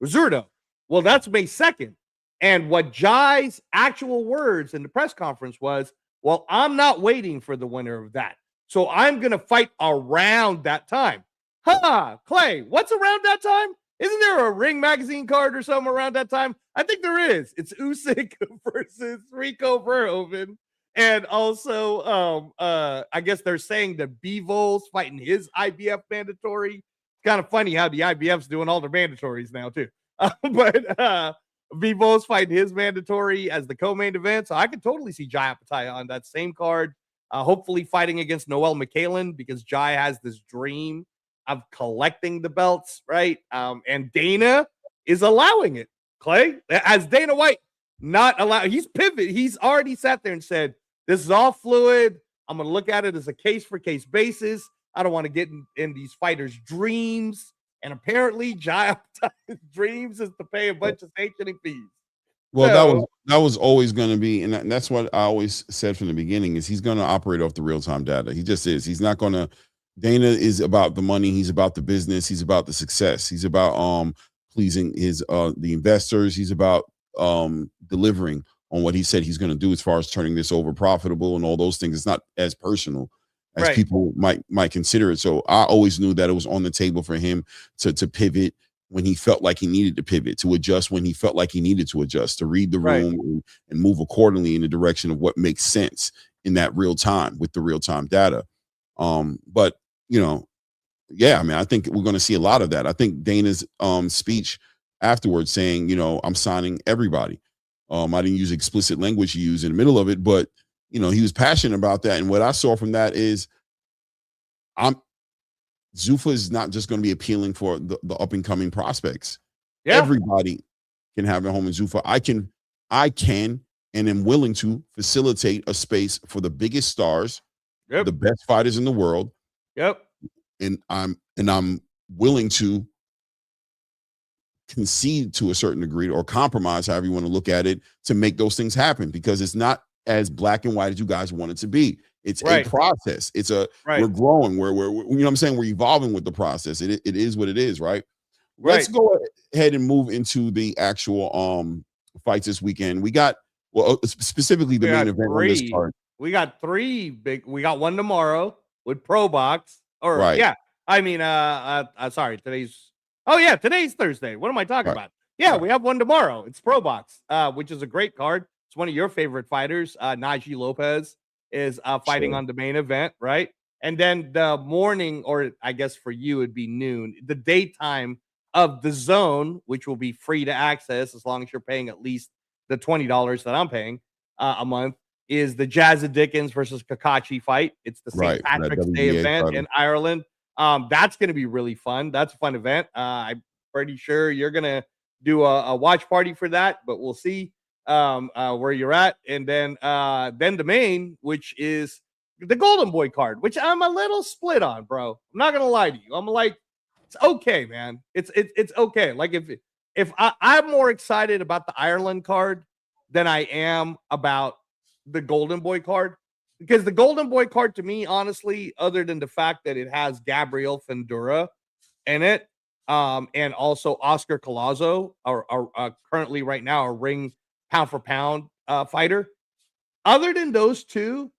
Rizurdo. Well, that's May 2nd. And what Jai's actual words in the press conference was, well, I'm not waiting for the winner of that. So I'm going to fight around that time. Clay, what's around that time? Isn't there a Ring Magazine card or something around that time? I think there is. It's Usyk versus Rico Verhoeven. And also, I guess they're saying that Bivol fighting his IBF mandatory. It's kind of funny how the IBF's doing all their mandatories now, too. But Bivol's fighting his mandatory as the co-main event. So I could totally see Jai Opetaia on that same card. Hopefully fighting against Noel McCallan, because Jai has this dream of collecting the belts, right? And Dana is allowing it. Clay, as Dana White not allowed, he's pivoted. He's already sat there and said, this is all fluid. I'm going to look at it as a case-for-case basis. I don't want to get in these fighters' dreams. And apparently, Jai Opetaia's dreams is to pay a bunch of sanctioning fees. Well, that was always going to be, and that's what I always said from the beginning, is he's going to operate off the real-time data. He just is. He's not going to. Dana is about the money. He's about the business. He's about the success. He's about pleasing his the investors. He's about delivering on what he said he's going to do as far as turning this over profitable and all those things. It's not as personal as people might consider it. So I always knew that it was on the table for him to pivot when he felt like he needed to pivot, to adjust when he felt like he needed to adjust, to read the room and move accordingly in the direction of what makes sense in that real time with the real time data. But I mean, I think we're going to see a lot of that. I think Dana's speech afterwards saying, I'm signing everybody. I didn't use explicit language he used in the middle of it, but he was passionate about that. And what I saw from that is Zuffa is not just going to be appealing for the up and coming prospects. Yeah. Everybody can have a home in Zuffa. I can and am willing to facilitate a space for the biggest stars, the best fighters in the world. And I'm willing to concede to a certain degree or compromise, however you want to look at it, to make those things happen, because it's not as black and white as you guys want it to be. It's a process. It's we're growing, we're we're evolving with the process. It is what it is, right? Let's go ahead and move into the actual fights this weekend. We got specifically the main event on this card. We got three big. We got one tomorrow, with Pro Box. Or Right. yeah, I mean, sorry, today's Thursday. What am I talking Right. about? Yeah, Right. we have one tomorrow. It's Pro Box, which is a great card. It's one of your favorite fighters. Najee Lopez is fighting Sure. on the main event, right? And then the morning, or I guess for you, it'd be noon, the daytime of the Zone, which will be free to access as long as you're paying at least the $20 that I'm paying a month, is the Jazza Dickens versus Kakashi fight. It's the St. Right. That Patrick's Day WBA event title. in Ireland. That's going to be really fun. That's a fun event. I'm pretty sure you're going to do a watch party for that, but we'll see where you're at. And then the main, which is the Golden Boy card, which I'm a little split on, bro. I'm not gonna lie to you. I'm like, it's okay, man. It's okay. Like if I'm more excited about the Ireland card than I am about the Golden Boy card, because the Golden Boy card to me, honestly, other than the fact that it has Gabriel Fundura in it, and also Oscar Collazo, are currently right now a ring pound for pound fighter. Other than those two,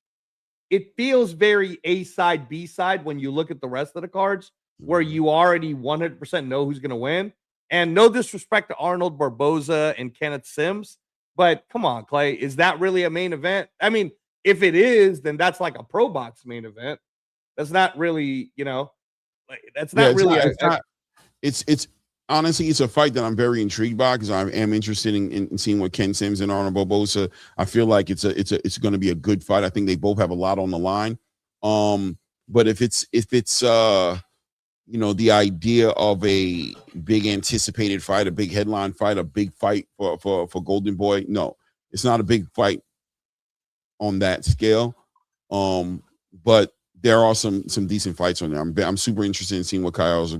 it feels very A side, B side when you look at the rest of the cards, where you already 100% know who's going to win. And no disrespect to Arnold Barboza and Kenneth Sims, but come on, Clay, is that really a main event? I mean, if it is, then that's like a Pro Box main event. That's not really, that's not really it's honestly, it's a fight that I'm very intrigued by because I am interested in seeing what Ken Sims and Arnold Barboza. I feel like it's going to be a good fight. I think they both have a lot on the line. But if it's the idea of a big anticipated fight, a big headline fight, a big fight for Golden Boy, no, it's not a big fight on that scale. But there are some decent fights on there. I'm super interested in seeing what Kaiser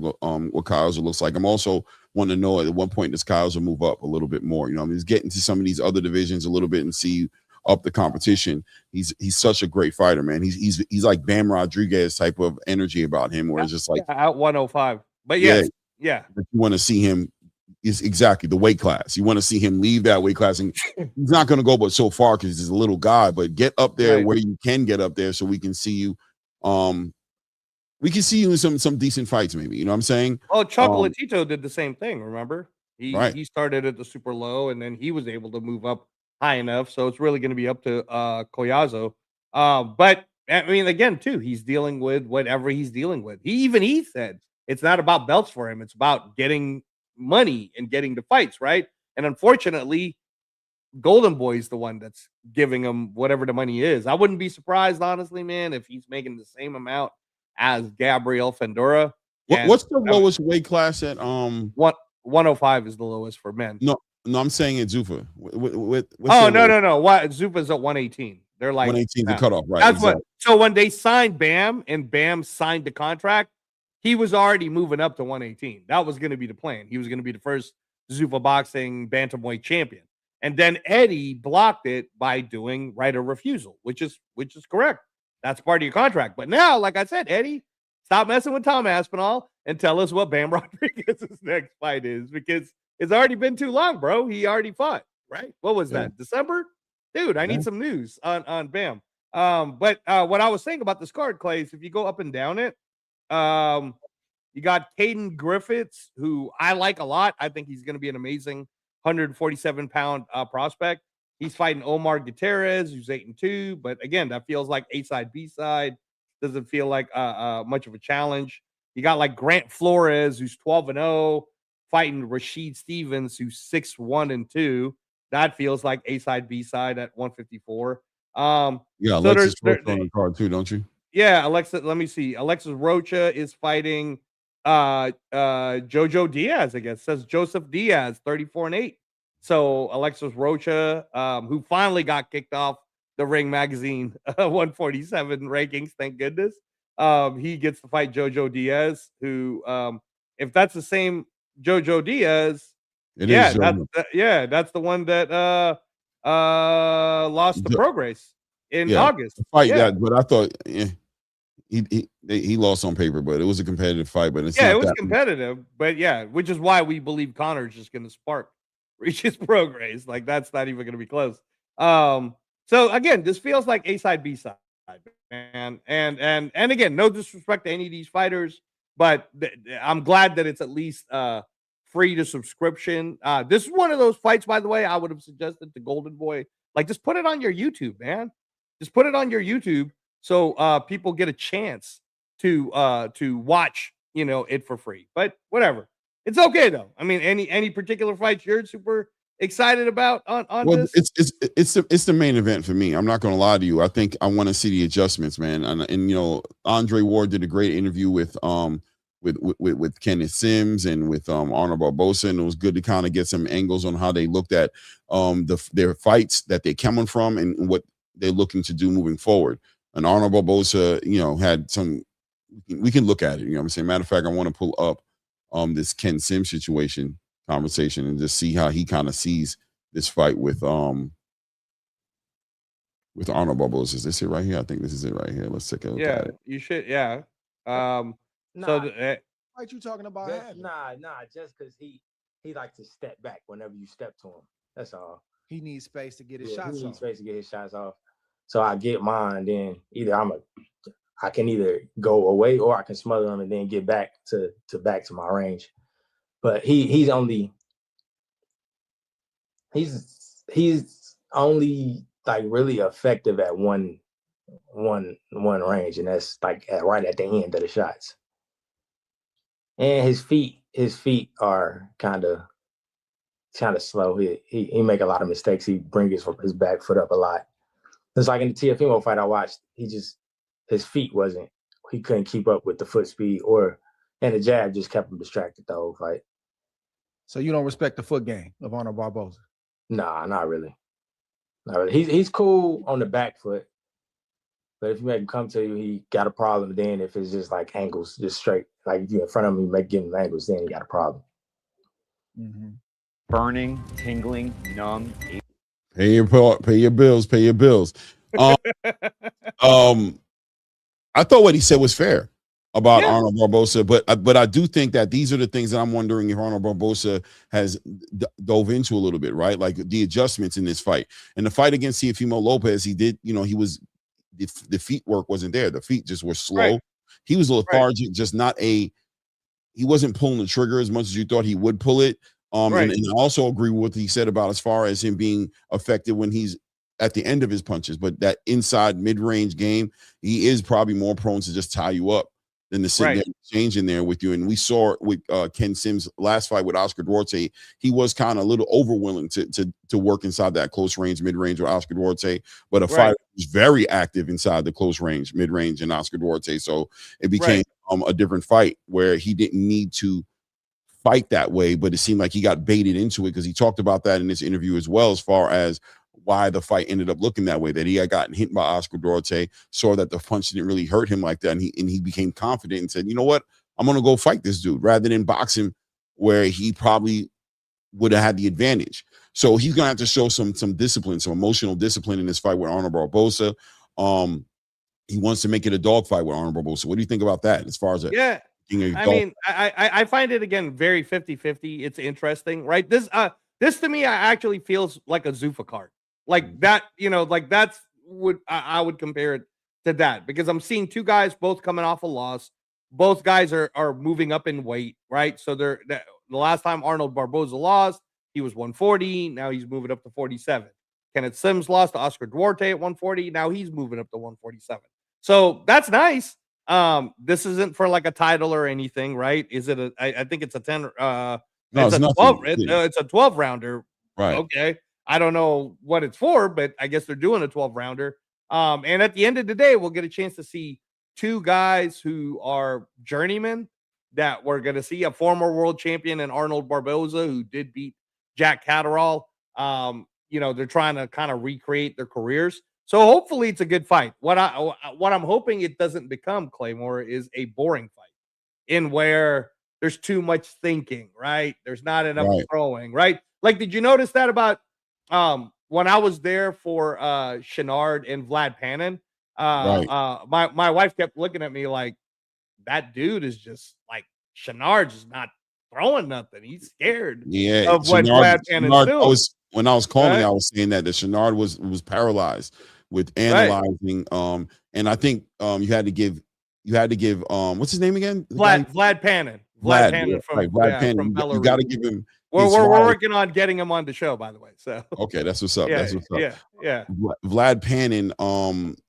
looks like. I'm also wanting to know at what point does Kaiser move up a little bit more. He's getting to some of these other divisions a little bit and see up the competition. He's such a great fighter, man. He's like Bam Rodriguez type of energy about him, where it's just like out 105. But yes, yeah. But you want to see him is exactly the weight class. You want to see him leave that weight class, and he's not going to go but so far because he's a little guy. But get up there where you can get up there, so we can see you. We can see you in some decent fights, maybe. You know what I'm saying? Oh, Chocolatito did the same thing. Remember, he started at the super low, and then he was able to move up high enough. So it's really going to be up to Collazo. But I mean, again, too, he's dealing with whatever he's dealing with. He said it's not about belts for him; it's about getting money and getting the fights, right? And unfortunately, Golden Boy is the one that's giving him whatever the money is. I wouldn't be surprised, honestly, man, if he's making the same amount as Gabriel Fundura. What's the lowest weight class at 105 is the lowest for men. No, I'm saying at Zuffa. No. What Zuffa's at 118. They're like 118 the cutoff, right? That's exactly. So when they signed Bam and Bam signed the contract, he was already moving up to 118. That was going to be the plan. He was going to be the first Zuffa boxing bantamweight champion. And then Eddie blocked it by doing right of refusal, which is correct. That's part of your contract. But now, like I said, Eddie, stop messing with Tom Aspinall and tell us what Bam Rodriguez's next fight is, because it's already been too long, bro. He already fought, right? What was that? December? Dude, I need some news on Bam. But what I was saying about this card, Clay, is if you go up and down it, you got Caden Griffiths, who I like a lot. I think he's going to be an amazing 147-pound prospect. He's fighting Omar Gutierrez, who's 8-2. But again, that feels like A side, B side. Doesn't feel like much of a challenge. You got like Grant Flores, who's 12-0, fighting Rashid Stevens, who's 6-1-2. That feels like A side, B side at 154. Alexis Rocha on the card too, don't you? Yeah, Alexis. Let me see. Alexis Rocha is fighting Jojo Diaz, I guess. It says Joseph Diaz, 34-8. So Alexis Rocha, who finally got kicked off the Ring Magazine 147 rankings, thank goodness. He gets to fight Jojo Diaz, who, if that's the same Jojo Diaz, that's the one that lost to Progress in August. But I thought he lost on paper, but it was a competitive fight. But it was competitive, but which is why we believe Connor's just going to spark Regis Progress. Like that's not even going to be close. So again, this feels like A side, B side. man. And again, no disrespect to any of these fighters, but I'm glad that it's at least free to subscription. This is one of those fights, by the way, I would have suggested to Golden Boy, like, just put it on your YouTube, man. Just put it on your YouTube so people get a chance to watch, it for free. But whatever. It's okay though. I mean, any particular fights you're super excited about on Well, this? it's the main event for me. I'm not going to lie to you. I think I want to see the adjustments, man. And Andre Ward did a great interview with Kenneth Sims and with Arnold Barboza, and it was good to kind of get some angles on how they looked at their fights that they're coming from and what they're looking to do moving forward. And Arnold Barboza, had some. We can look at it. You know what I'm saying? Matter of fact, I want to pull up this Ken Sims situation conversation and just see how he kind of sees this fight with Arnold Barboza. Is this it right here? I think this is it right here. Let's take a look at it. You should. Yeah. Nah, What you talking about? nah, just because he likes to step back whenever you step to him. That's all. He needs space to get his He shots needs off. space to get his shots off. So I get mine, then I can either go away or I can smother him and then get back to my range. But he's only like really effective at one range, and that's like right at the end of the shots. And his feet are kind of slow. He make a lot of mistakes. He brings his back foot up a lot. It's like in the Teofimo fight I watched, his feet he couldn't keep up with the foot speed, and the jab just kept him distracted the whole fight. So you don't respect the foot game of Arnold Barboza? Nah, not really. Not really. He's cool on the back foot, but if you make him come to you, he got a problem. Then if it's just like angles, just straight, like if you're in front of him, you give him angles, then he got a problem. Mm-hmm. Burning, tingling, numb. Pay your bills. Pay your bills. I thought what he said was fair about Arnold Barboza, but I do think that these are the things that I'm wondering if Arnold Barboza has dove into a little bit, right? Like the adjustments in this fight. And the fight against Teofimo Lopez, he did, the feet work wasn't there. The feet just were slow. Right. He was lethargic, just he wasn't pulling the trigger as much as you thought he would pull it. And I also agree with what he said about as far as him being effective when he's at the end of his punches, but that inside mid-range game, he is probably more prone to just tie you up than to sit there and change in there with you. And we saw it with Ken Sims' last fight with Oscar Duarte. He was kind of a little overwilling to work inside that close range, mid-range with Oscar Duarte, but a fighter was very active inside the close range, mid-range and Oscar Duarte. So it became a different fight where he didn't need to fight that way, but it seemed like he got baited into it because he talked about that in this interview as well, as far as why the fight ended up looking that way, that he had gotten hit by Oscar Duarte, saw that the punch didn't really hurt him like that, and he became confident and said, you know what, I'm going to go fight this dude rather than box him where he probably would have had the advantage. So he's going to have to show some discipline, some emotional discipline in this fight with Arnold Barboza. He wants to make it a dog fight with Arnold Barboza. What do you think about that as far as I find it, again, very 50-50. It's interesting, right? This to me actually feels like a Zuffa card. Like that, that's what I would compare it to, that, because I'm seeing two guys both coming off a loss. Both guys are moving up in weight, right? So the last time Arnold Barboza lost, he was 140. Now he's moving up to 47. Kenneth Sims lost to Oscar Duarte at 140. Now he's moving up to 147. So that's nice. This isn't for like a title or anything, right? Is it I think it's a 10 no, it's a 12 it's a 12 rounder, right? Okay, I don't know what it's for, but I guess they're doing a 12 rounder. And at the end of the day, we'll get a chance to see two guys who are journeymen, that we're going to see a former world champion in Arnold Barboza, who did beat Jack Catterall. They're trying to kind of recreate their careers. So hopefully it's a good fight. What I'm hoping it doesn't become, Claymore, is a boring fight in where there's too much thinking, right? There's not enough throwing, right? Like, did you notice that about when I was there for Chenard and Vlad Panin? My wife kept looking at me like, that dude is just like, Chenard's just not throwing nothing. He's scared of what Vlad Panin's doing. When I was calling, I was saying that Chenard was paralyzed with analyzing. And I think you had to give what's his name again? Vlad Panin. Vlad Panin from Belarus. You got to give him. We're working on getting him on the show, by the way. So okay, that's what's up. That's what's up. Yeah. Vlad Panin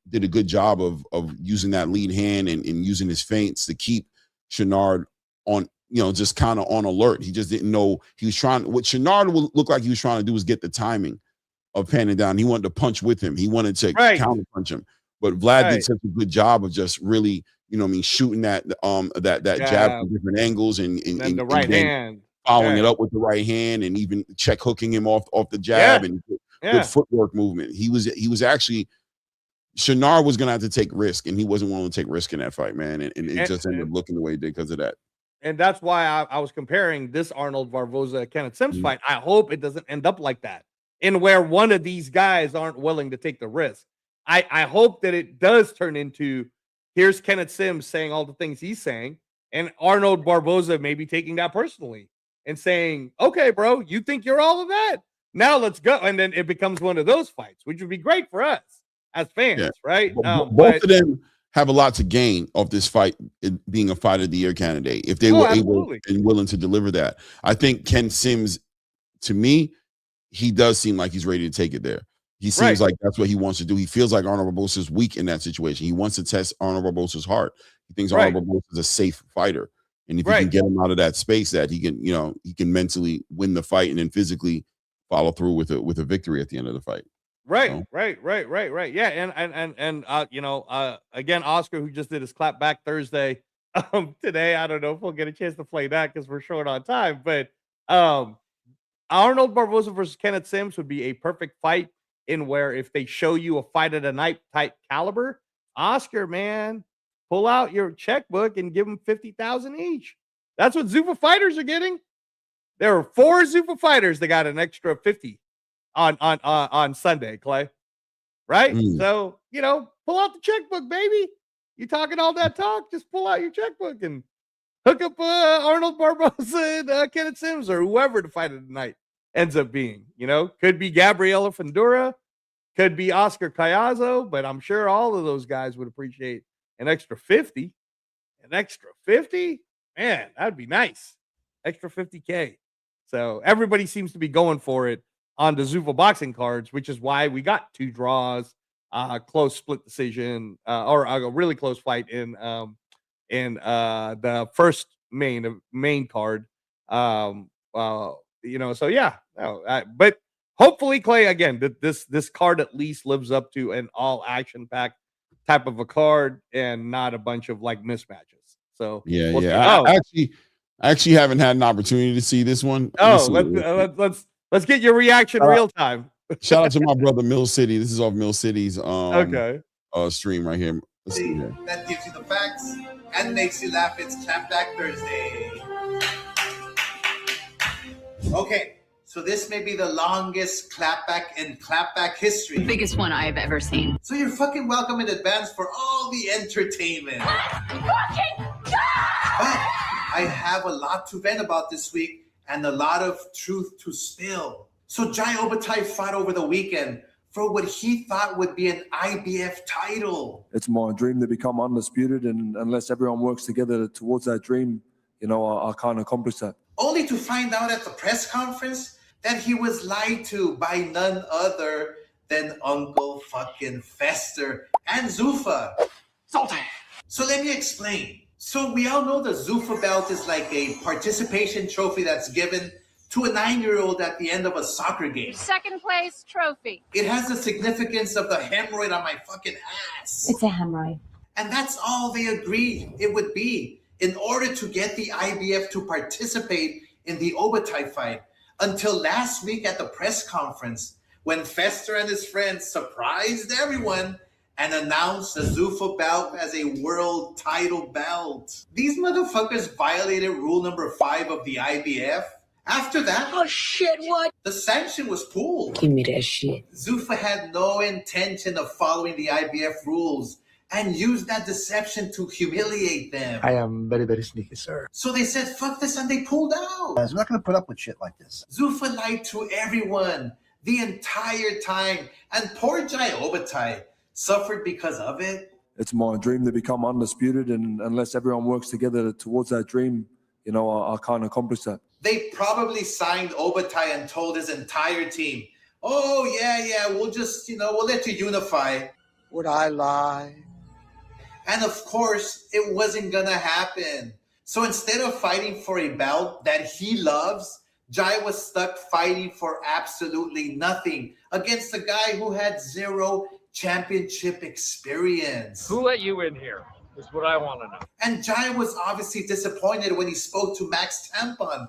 did a good job of using that lead hand and using his feints to keep Chenard on, just kind of on alert. He just didn't know he was trying. What Chenard would look like he was trying to do was get the timing of Panin down. He wanted to punch with him. He wanted to counter punch him. But Vlad did such a good job of just really, shooting that jab from different angles and the right hand. Following it up with the right hand and even check hooking him off the jab and good footwork movement. He was actually Chenard was gonna have to take risk, and he wasn't willing to take risk in that fight, man. And it just ended up looking the way it did because of that. And that's why I was comparing this Arnold Barboza Kenneth Sims fight. I hope it doesn't end up like that, in where one of these guys aren't willing to take the risk. I hope that it does turn into here's Kenneth Sims saying all the things he's saying, and Arnold Barboza maybe taking that personally and saying, okay, bro, you think you're all of that? Now let's go. And then it becomes one of those fights, which would be great for us as fans, right? Both of them have a lot to gain off this fight being a fight of the year candidate if they were able and willing to deliver that. I think Ken Sims, to me, he does seem like he's ready to take it there. He seems like that's what he wants to do. He feels like Arnold Barboza is weak in that situation. He wants to test Arnold Barboza's heart. He thinks Arnold Barboza is a safe fighter. And if he can get him out of that space, that he can mentally win the fight and then physically follow through with a victory at the end of the fight. Right. Yeah, and again, Oscar, who just did his clap back Thursday, today. I don't know if we'll get a chance to play that because we're short on time. But Arnold Barboza versus Kenneth Sims would be a perfect fight in where if they show you a fight of the night type caliber, Oscar, man, pull out your checkbook and give them $50,000 each. That's what Zuffa fighters are getting. There are 4 Zuffa fighters that got an extra 50 on Sunday, Clay. Right? So, pull out the checkbook, baby. You talking all that talk, just pull out your checkbook and hook up Arnold Barboza and Kenneth Sims or whoever the fight of the night ends up being. Could be Gabriela Fundora, could be Oscar Caiazzo, but I'm sure all of those guys would appreciate an extra 50. An extra 50? Man, that'd be nice. Extra 50K. So everybody seems to be going for it on the Zuffa boxing cards, which is why we got 2 draws, close split decision, or a really close fight in the first main card. So yeah. But hopefully, Clay, again, that this card at least lives up to an all action packed type of a card and not a bunch of like mismatches. So I actually haven't had an opportunity to see this one. Let's get your reaction real time. Shout out to my brother Mill City. This is off Mill City's stream right here. Let's see here. That gives you the facts and makes you laugh. It's Clapback Thursday. Okay, so this may be the longest clapback in clapback history. The biggest one I have ever seen. So you're fucking welcome in advance for all the entertainment. But I have a lot to vent about this week and a lot of truth to spill. So Jai Obatai fought over the weekend for what he thought would be an IBF title. It's my dream to become undisputed, and unless everyone works together towards that dream, I can't accomplish that. Only to find out at the press conference that he was lied to by none other than Uncle fucking Fester and Zuffa. Salty. So let me explain. So we all know the Zuffa belt is like a participation trophy that's given to a 9-year-old at the end of a soccer game. Second place trophy. It has the significance of the hemorrhoid on my fucking ass. It's a hemorrhoid. And that's all they agreed it would be in order to get the IBF to participate in the Obatai fight, until last week at the press conference when Fester and his friends surprised everyone and announced the Zuffa belt as a world title belt. These motherfuckers violated rule number 5 of the IBF. After that, oh shit, what? The sanction was pulled. Give me that shit. Zuffa had no intention of following the IBF rules and used that deception to humiliate them. I am very, very sneaky, sir. So they said, fuck this, and they pulled out. I'm not going to put up with shit like this. Zuffa lied to everyone the entire time. And poor Jai Obatai, suffered because of it? It's my dream to become undisputed, and unless everyone works together towards that dream, I can't accomplish that. They probably signed Obaitai and told his entire team, oh, yeah, we'll just, we'll let you unify. Would I lie? And of course, it wasn't gonna happen. So instead of fighting for a belt that he loves, Jai was stuck fighting for absolutely nothing against a guy who had zero championship experience. Who let you in here? Is what I want to know. And Jai was obviously disappointed when he spoke to Max Tampon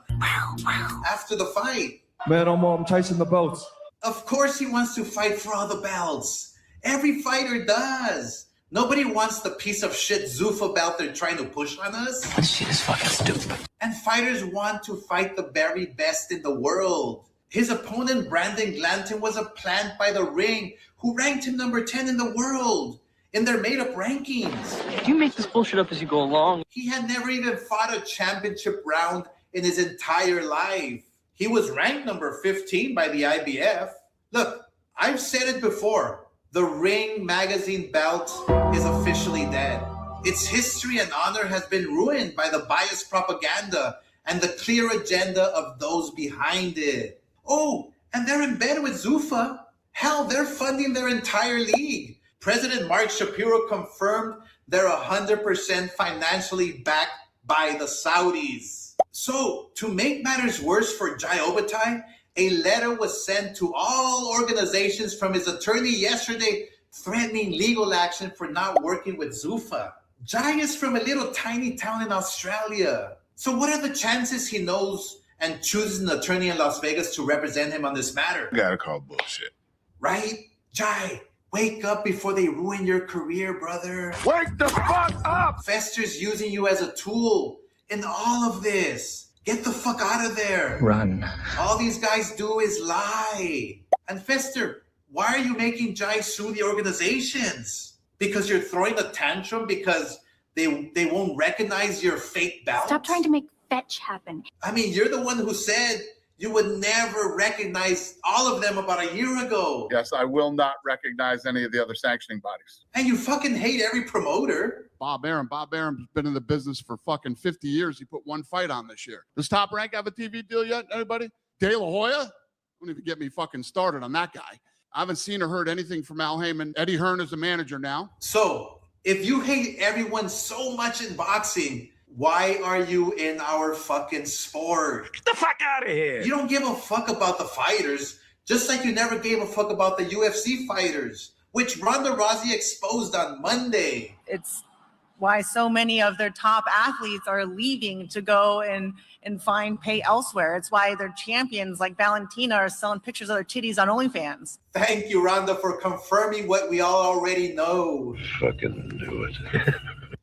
after the fight. Man, I'm chasing the belts. Of course he wants to fight for all the belts. Every fighter does. Nobody wants the piece of shit Zuffa belt they're trying to push on us. This shit is fucking stupid. And fighters want to fight the very best in the world. His opponent, Brandon Glanton, was a plant by the ring who ranked him number 10 in the world in their made-up rankings. You make this bullshit up as you go along. He had never even fought a championship round in his entire life. He was ranked number 15 by the IBF. Look, I've said it before. The Ring magazine belt is officially dead. Its history and honor has been ruined by the biased propaganda and the clear agenda of those behind it. Oh, and they're in bed with Zuffa. Hell, they're funding their entire league. President Mark Shapiro confirmed they're 100% financially backed by the Saudis. So, to make matters worse for Jai Obaitai, a letter was sent to all organizations from his attorney yesterday threatening legal action for not working with Zuffa. Jai is from a little tiny town in Australia. So what are the chances he knows and chooses an attorney in Las Vegas to represent him on this matter? You gotta call bullshit. Right? Jai, wake up before they ruin your career, brother. Wake the fuck up! Fester's using you as a tool in all of this. Get the fuck out of there. Run. All these guys do is lie. And Fester, why are you making Jai sue the organizations? Because you're throwing a tantrum because they won't recognize your fake belt? Stop trying to make fetch happen. I mean, you're the one who said you would never recognize all of them about a year ago. Yes, I will not recognize any of the other sanctioning bodies. And you fucking hate every promoter. Bob Aaron's been in the business for fucking 50 years. He put one fight on this year. Does Top Rank have a TV deal yet? Anybody? De La Hoya? Don't even get me fucking started on that guy. I haven't seen or heard anything from Al Heyman. Eddie Hearn is the manager now. So, if you hate everyone so much in boxing, why are you in our fucking sport? Get the fuck out of here. You don't give a fuck about the fighters, just like you never gave a fuck about the UFC fighters, which Ronda Rousey exposed on Monday. It's why so many of their top athletes are leaving to go and find pay elsewhere. It's why their champions like Valentina are selling pictures of their titties on OnlyFans. Thank you, Ronda, for confirming what we all already know. Fucking do it.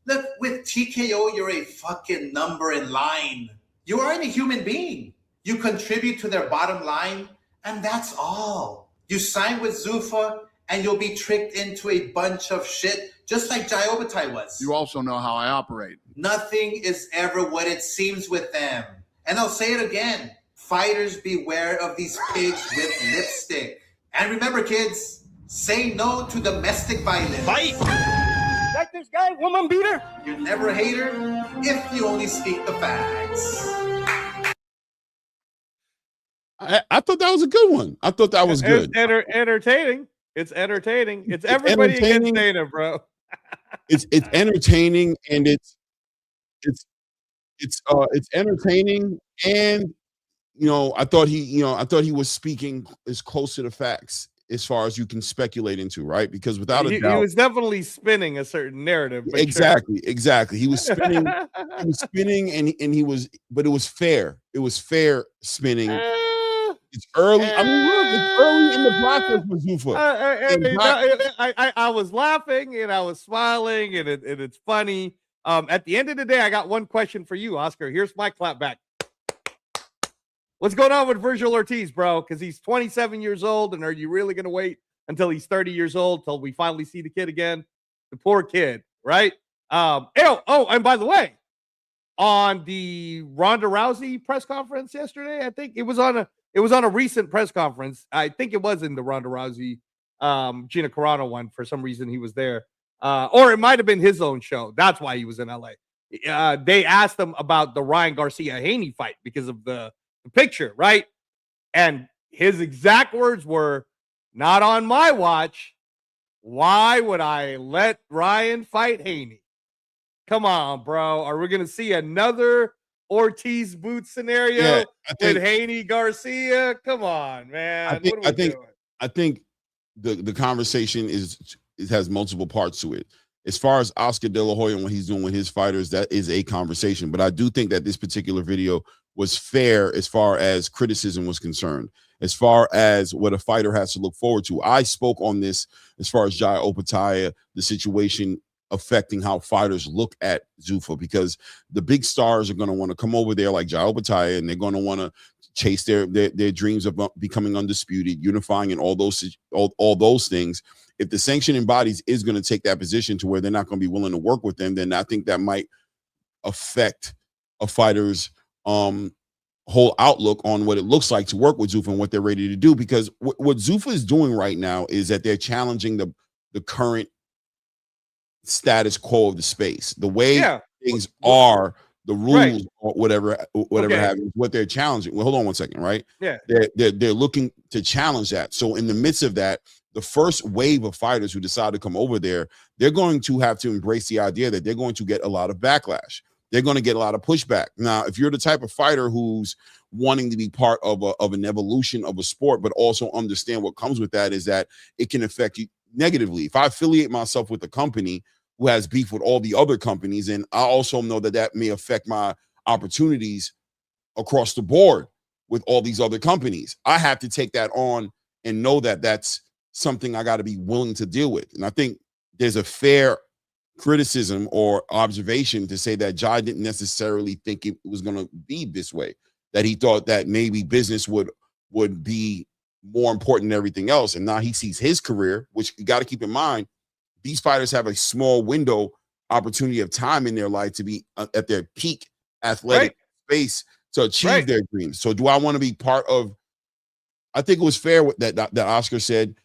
Look, with TKO, you're a fucking number in line. You aren't a human being. You contribute to their bottom line, and that's all. You sign with Zuffa, and you'll be tricked into a bunch of shit, just like Jai Obaitai was. You also know how I operate. Nothing is ever what it seems with them. And I'll say it again. Fighters, beware of these pigs with lipstick. And remember, kids, say no to domestic violence. Fight! Like this guy, woman beater? You're never a hater if you only speak the facts. I thought that was a good one. I thought that was good. It's entertaining. It's entertaining. It's everybody against Dana, bro. It's entertaining, and it's entertaining, and I thought he was speaking as close to the facts as far as you can speculate into, right? Because without a doubt, he was definitely spinning a certain narrative. Exactly. He was spinning. and he was, but it was fair. It was fair spinning. It's early. I mean, look, it's early in the process with Zuffa. I was laughing and I was smiling, and it's funny. At the end of the day, I got one question for you, Oscar. Here's my clap back. What's going on with Virgil Ortiz, bro? Because he's 27 years old, and are you really going to wait until he's 30 years old till we finally see the kid again? The poor kid, right? And by the way, on the Ronda Rousey press conference yesterday, I think it was on a recent press conference. I think it was in the Ronda Rousey Gina Carano one. For some reason, he was there. Or it might have been his own show. That's why he was in LA. They asked him about the Ryan Garcia-Haney fight because of the picture, right? And his exact words were, "Not on my watch. Why would I let Ryan fight Haney? Come on, bro. Are we going to see another Ortiz boot scenario with Haney Garcia? Come on, man. I think the conversation it has multiple parts to it. As far as Oscar De La Hoya and what he's doing with his fighters, that is a conversation. But I do think that this particular video was fair as far as criticism was concerned, as far as what a fighter has to look forward to. I spoke on this as far as Jai Opetaia, the situation affecting how fighters look at Zuffa, because the big stars are going to want to come over there like Jai Opetaia, and they're going to want to chase their dreams of becoming undisputed, unifying, and all those things. If the sanctioning bodies is going to take that position to where they're not going to be willing to work with them, then I think that might affect a fighter's whole outlook on what it looks like to work with Zuffa and what they're ready to do. Because what Zuffa is doing right now is that they're challenging the current status quo of the space, the way things are, the rules, or whatever happens, what they're challenging. Well, hold on one second, right? Yeah, they're looking to challenge that. So in the midst of that, the first wave of fighters who decide to come over there, they're going to have to embrace the idea that they're going to get a lot of backlash. They're going to get a lot of pushback. Now, if you're the type of fighter who's wanting to be part of an evolution of a sport, but also understand what comes with that is that it can affect you negatively. If I affiliate myself with a company who has beef with all the other companies, and I also know that may affect my opportunities across the board with all these other companies, I have to take that on and know that that's something I got to be willing to deal with. And I think there's a fair criticism or observation to say that Jai didn't necessarily think it was going to be this way, that he thought that maybe business would be more important than everything else. And now he sees his career, which you got to keep in mind, these fighters have a small window opportunity of time in their life to be at their peak athletic space to achieve their dreams. So do I want to be part of, I think it was fair that Oscar said,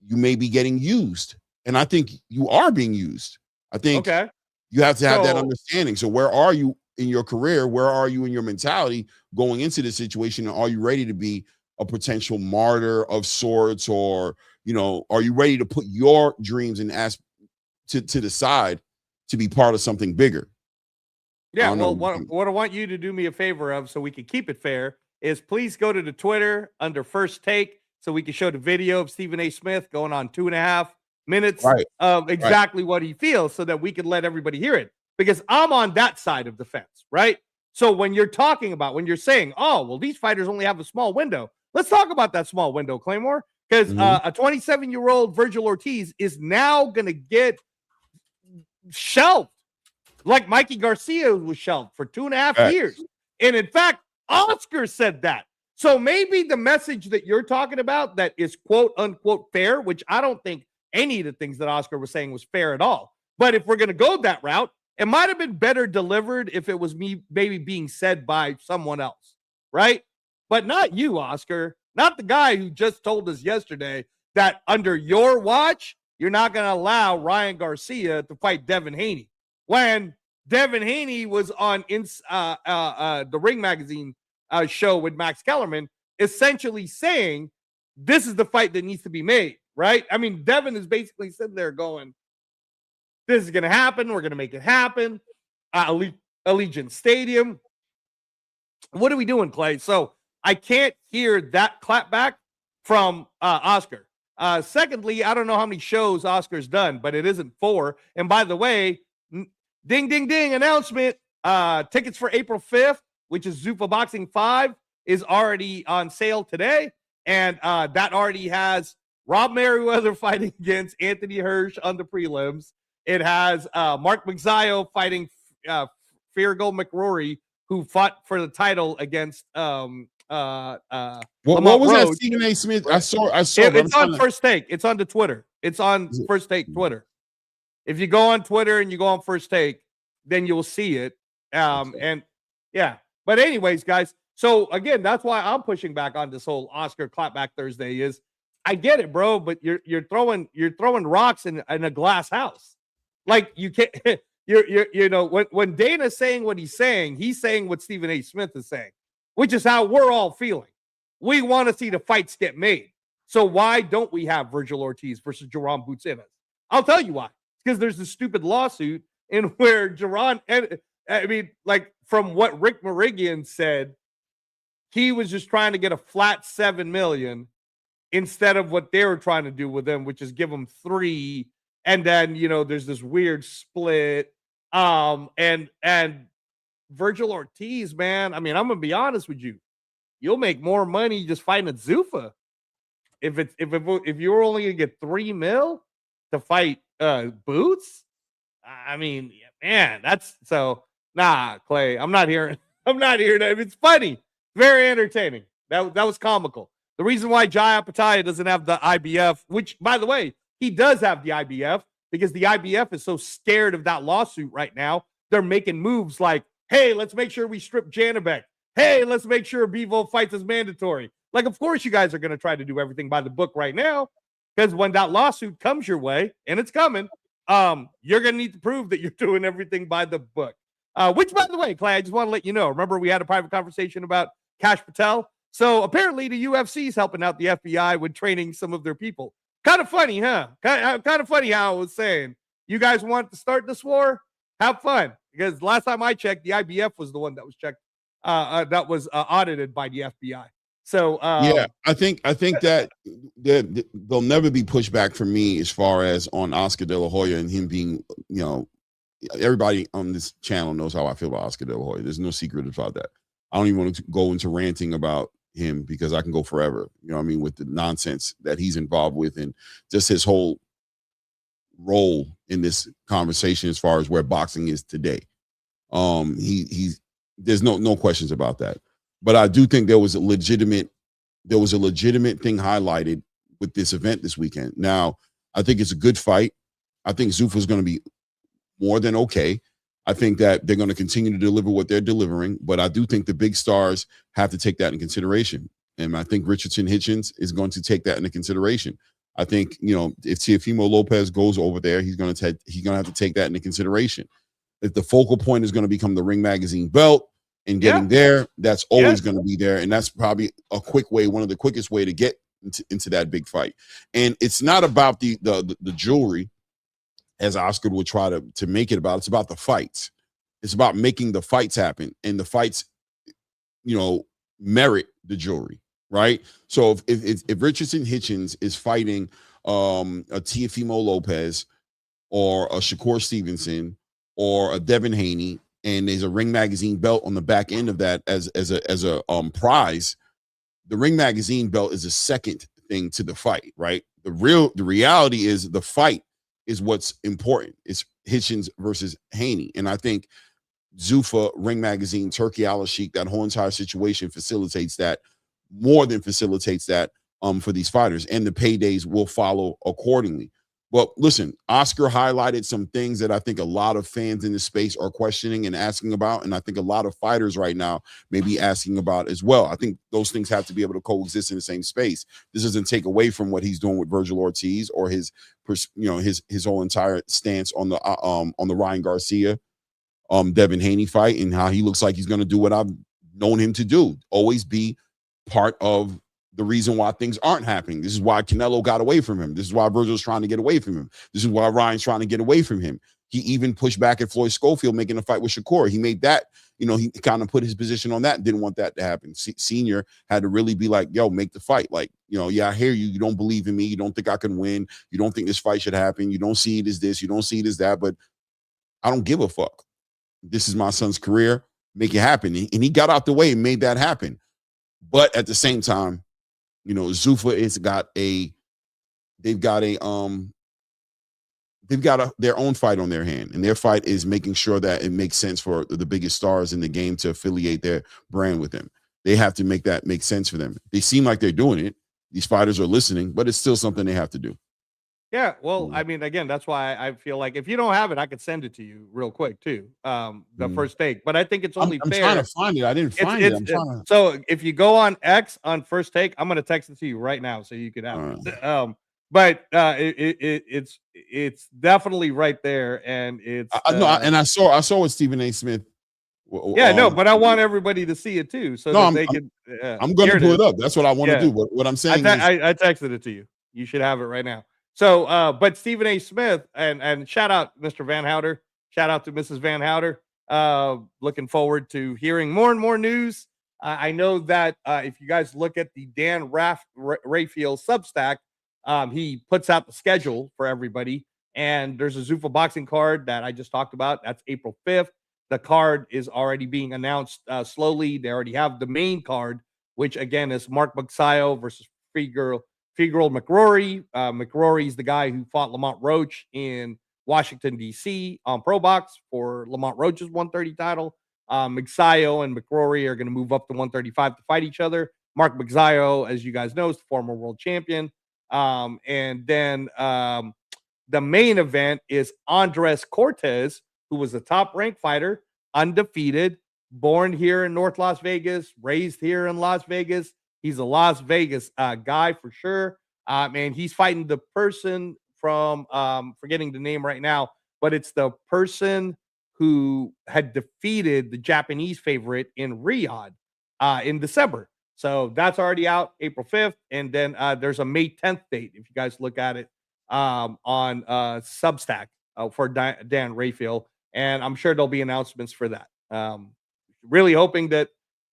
you may be getting used. And I think you are being used. I think you have to have that understanding. So where are you in your career? Where are you in your mentality going into this situation? And are you ready to be a potential martyr of sorts? Or, are you ready to put your dreams and to the side to be part of something bigger? Yeah, well, what I want you to do me a favor of, so we can keep it fair, is please go to the Twitter under First Take, so we can show the video of Stephen A. Smith going on 2.5 minutes of exactly what he feels, so that we can let everybody hear it. Because I'm on that side of the fence, right? So when you're saying, oh, well, these fighters only have a small window, let's talk about that small window, Claymore. Because a 27-year-old Virgil Ortiz is now going to get shelved, like Mikey Garcia was shelved for 2.5 years. And in fact, Oscar said that. So maybe the message that you're talking about that is quote unquote fair, which I don't think any of the things that Oscar was saying was fair at all. But if we're going to go that route, it might have been better delivered if it was me maybe being said by someone else, right? But not you, Oscar, not the guy who just told us yesterday that under your watch, you're not going to allow Ryan Garcia to fight Devin Haney. When Devin Haney was on the Ring Magazine show with Max Kellerman, essentially saying this is the fight that needs to be made, right? I mean, Devin is basically sitting there going, this is going to happen. We're going to make it happen. Allegiant Stadium. What are we doing, Clay? So I can't hear that clapback from Oscar. Secondly, I don't know how many shows Oscar's done, but it isn't 4. And by the way, ding, ding, ding, announcement. Tickets for April 5th, which is Zuffa Boxing 5, is already on sale today. And that already has Rob Merriweather fighting against Anthony Hirsch on the prelims. It has Mark Magsayo fighting Fergal McRory, who fought for the title against what was Rhodes. that Stephen A. Smith? I saw It's on First Take. It's on the Twitter. It's on First Take Twitter. If you go on Twitter and you go on First Take, then you'll see it. And yeah. But anyways, guys, so again, that's why I'm pushing back on this whole Oscar clapback Thursday is I get it, bro, but you're throwing rocks in a glass house. Like you can't. You know when Dana's saying what he's saying what Stephen A. Smith is saying, which is how we're all feeling. We want to see the fights get made. So why don't we have Virgil Ortiz versus Jaron Boots Ennis? I'll tell you why. Because there's this stupid lawsuit in where Jaron, I mean, like from what Rick Merigian said, he was just trying to get a flat $7 million instead of what they were trying to do with him, which is give him $3 million. And then, you know, there's this weird split. And Virgil Ortiz, man, I mean, I'm gonna be honest with you. You'll make more money just fighting at Zuffa. If you were only gonna get $3 million to fight Boots, I mean, man, that's so nah, Clay. I'm not hearing that. It's funny, very entertaining. That was comical. The reason why Jai Apataya doesn't have the IBF, which by the way, he does have the IBF, because the IBF is so scared of that lawsuit right now. They're making moves like, hey, let's make sure we strip Janibek. Hey, let's make sure Bivol fights is mandatory. Like, of course, you guys are going to try to do everything by the book right now, because when that lawsuit comes your way, and it's coming, you're going to need to prove that you're doing everything by the book. Which, by the way, Clay, I just want to let you know, remember we had a private conversation about Cash Patel? So apparently the UFC is helping out the FBI with training some of their people. Kind of funny, huh? Kind of funny how I was saying, you guys want to start this war? Have fun. Because last time I checked, the IBF was the one that was checked, that was audited by the FBI. So yeah, I think that there'll never be pushback from me as far as on Oscar De La Hoya and him being, you know, everybody on this channel knows how I feel about Oscar De La Hoya. There's no secret about that. I don't even want to go into ranting about him because I can go forever, you know what I mean, with the nonsense that he's involved with and just his whole role in this conversation as far as where boxing is today. He's there's no questions about that. But I do think there was a legitimate thing highlighted with this event this weekend. Now, I think it's a good fight. I think Zuffa is going to be more than okay. I think that they're going to continue to deliver what they're delivering, but I do think the big stars have to take that in consideration. And I think Richardson Hitchins is going to take that into consideration. I think, you know, if Teofimo Lopez goes over there, he's going to have to take that into consideration. If the focal point is going to become the Ring Magazine belt and getting there, that's always going to be there. And that's probably a quick way, one of the quickest way to get into that big fight. And it's not about the jewelry, as Oscar would try to make it about. It's about the fights. It's about making the fights happen, and the fights, you know, merit the jewelry, right? So if Richardson Hitchins is fighting a Teofimo Lopez or a Shakur Stevenson or a Devin Haney, and there's a Ring Magazine belt on the back end of that as a prize, the Ring Magazine belt is a second thing to the fight, right? The reality is the fight is what's important. It's Hitchins versus Haney. And I think Zuffa, Ring Magazine, Turkey Al-Sheikh, that whole entire situation facilitates that, more than facilitates that for these fighters. And the paydays will follow accordingly. But listen, Oscar highlighted some things that I think a lot of fans in the space are questioning and asking about. And I think a lot of fighters right now may be asking about as well. I think those things have to be able to coexist in the same space. This doesn't take away from what he's doing with Virgil Ortiz or his whole entire stance on the Ryan Garcia, Devin Haney fight, and how he looks like he's going to do what I've known him to do, always be part of the reason why things aren't happening. This is why Canelo got away from him. This is why Virgil's trying to get away from him. This is why Ryan's trying to get away from him. He even pushed back at Floyd Schofield making a fight with Shakur. He made that, you know, he kind of put his position on that, didn't want that to happen. Senior had to really be like, yo, make the fight. Like, you know, yeah, I hear you. You don't believe in me. You don't think I can win. You don't think this fight should happen. You don't see it as this. You don't see it as that. But I don't give a fuck. This is my son's career. Make it happen. And he got out the way and made that happen. But at the same time, you know, Zuffa they've got their own fight on their hand, and their fight is making sure that it makes sense for the biggest stars in the game to affiliate their brand with them. They have to make that make sense for them. They seem like they're doing it. These fighters are listening, but it's still something they have to do. Yeah, well, I mean, again, that's why I feel like if you don't have it, I could send it to you real quick too. The first take, but I think it's only I'm fair. trying to find it. I didn't find it. I'm trying to. So if you go on X on first take, I'm going to text it to you right now so you could have it. But it's definitely right there, and it's No, and I saw what Stephen A. Smith. Yeah, no, but I want everybody to see it too, so that they can. I'm going to pull it up. That's what I want to do. But what I'm saying is, I texted it to you. You should have it right now. So, but Stephen A. Smith and shout out Mr. Van Houter, shout out to Mrs. Van Houter. Looking forward to hearing more and more news. I know that if you guys look at the Dan Rayfield Substack, he puts out the schedule for everybody, and there's a Zuffa boxing card that I just talked about. That's April 5th. The card is already being announced slowly. They already have the main card, which again is Mark Magsayo versus Figueroa McRory. McRory is the guy who fought Lamont Roach in Washington, D.C. on Pro Box for Lamont Roach's 130 title. Magsayo and McRory are going to move up to 135 to fight each other. Mark Magsayo, as you guys know, is the former world champion. And then the main event is Andres Cortez, who was a top-ranked fighter, undefeated, born here in North Las Vegas, raised here in Las Vegas. He's a Las Vegas guy for sure. And he's fighting the person from, forgetting the name right now, but it's the person who had defeated the Japanese favorite in Riyadh in December. So that's already out April 5th. And then there's a May 10th date, if you guys look at it on Substack for Dan Rayfield. And I'm sure there'll be announcements for that. Really hoping that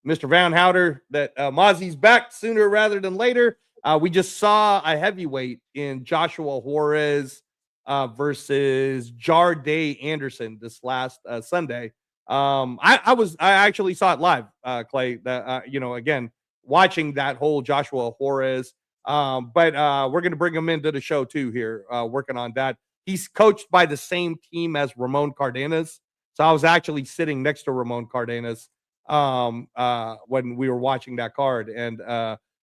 Mr. Van Houter, that Mozzie's back sooner rather than later. We just saw a heavyweight in Joshua Juarez versus Jarday Anderson this last Sunday. I actually saw it live, Clay. Again, watching that whole Joshua Juarez. But we're going to bring him into the show too here, working on that. He's coached by the same team as Ramon Cardenas. So I was actually sitting next to Ramon Cardenas when we were watching that card. And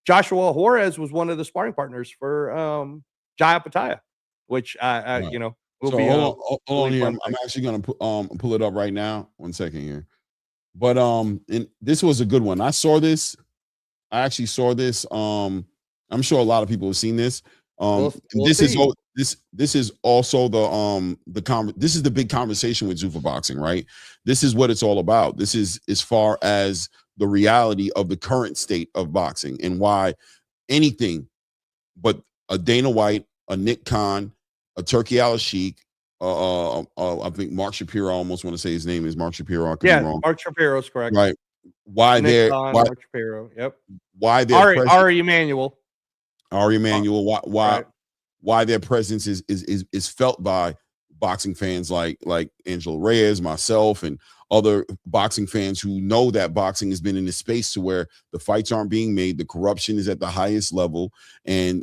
Joshua Juarez was one of the sparring partners for Jaya Pataya, which, will be. Hold on here. I'm actually going to pull it up right now. 1 second here. But and this was a good one. I actually saw this. I'm sure a lot of people have seen this. This is also this is the big conversation with Zuffa boxing, right? This is what it's all about. This is as far as the reality of the current state of boxing and why anything but a Dana White, a Nick Khan, a Turki Al-Sheikh, I think Mark Shapiro, I almost want to say his name is Mark Shapiro. I could be wrong. Mark Shapiro is correct. Right. Why Nick they're Khan, Mark Shapiro. Yep. Why they're Ari Emanuel. Why their presence is felt by boxing fans like Angela Reyes, myself, and other boxing fans who know that boxing has been in a space to where the fights aren't being made, the corruption is at the highest level, and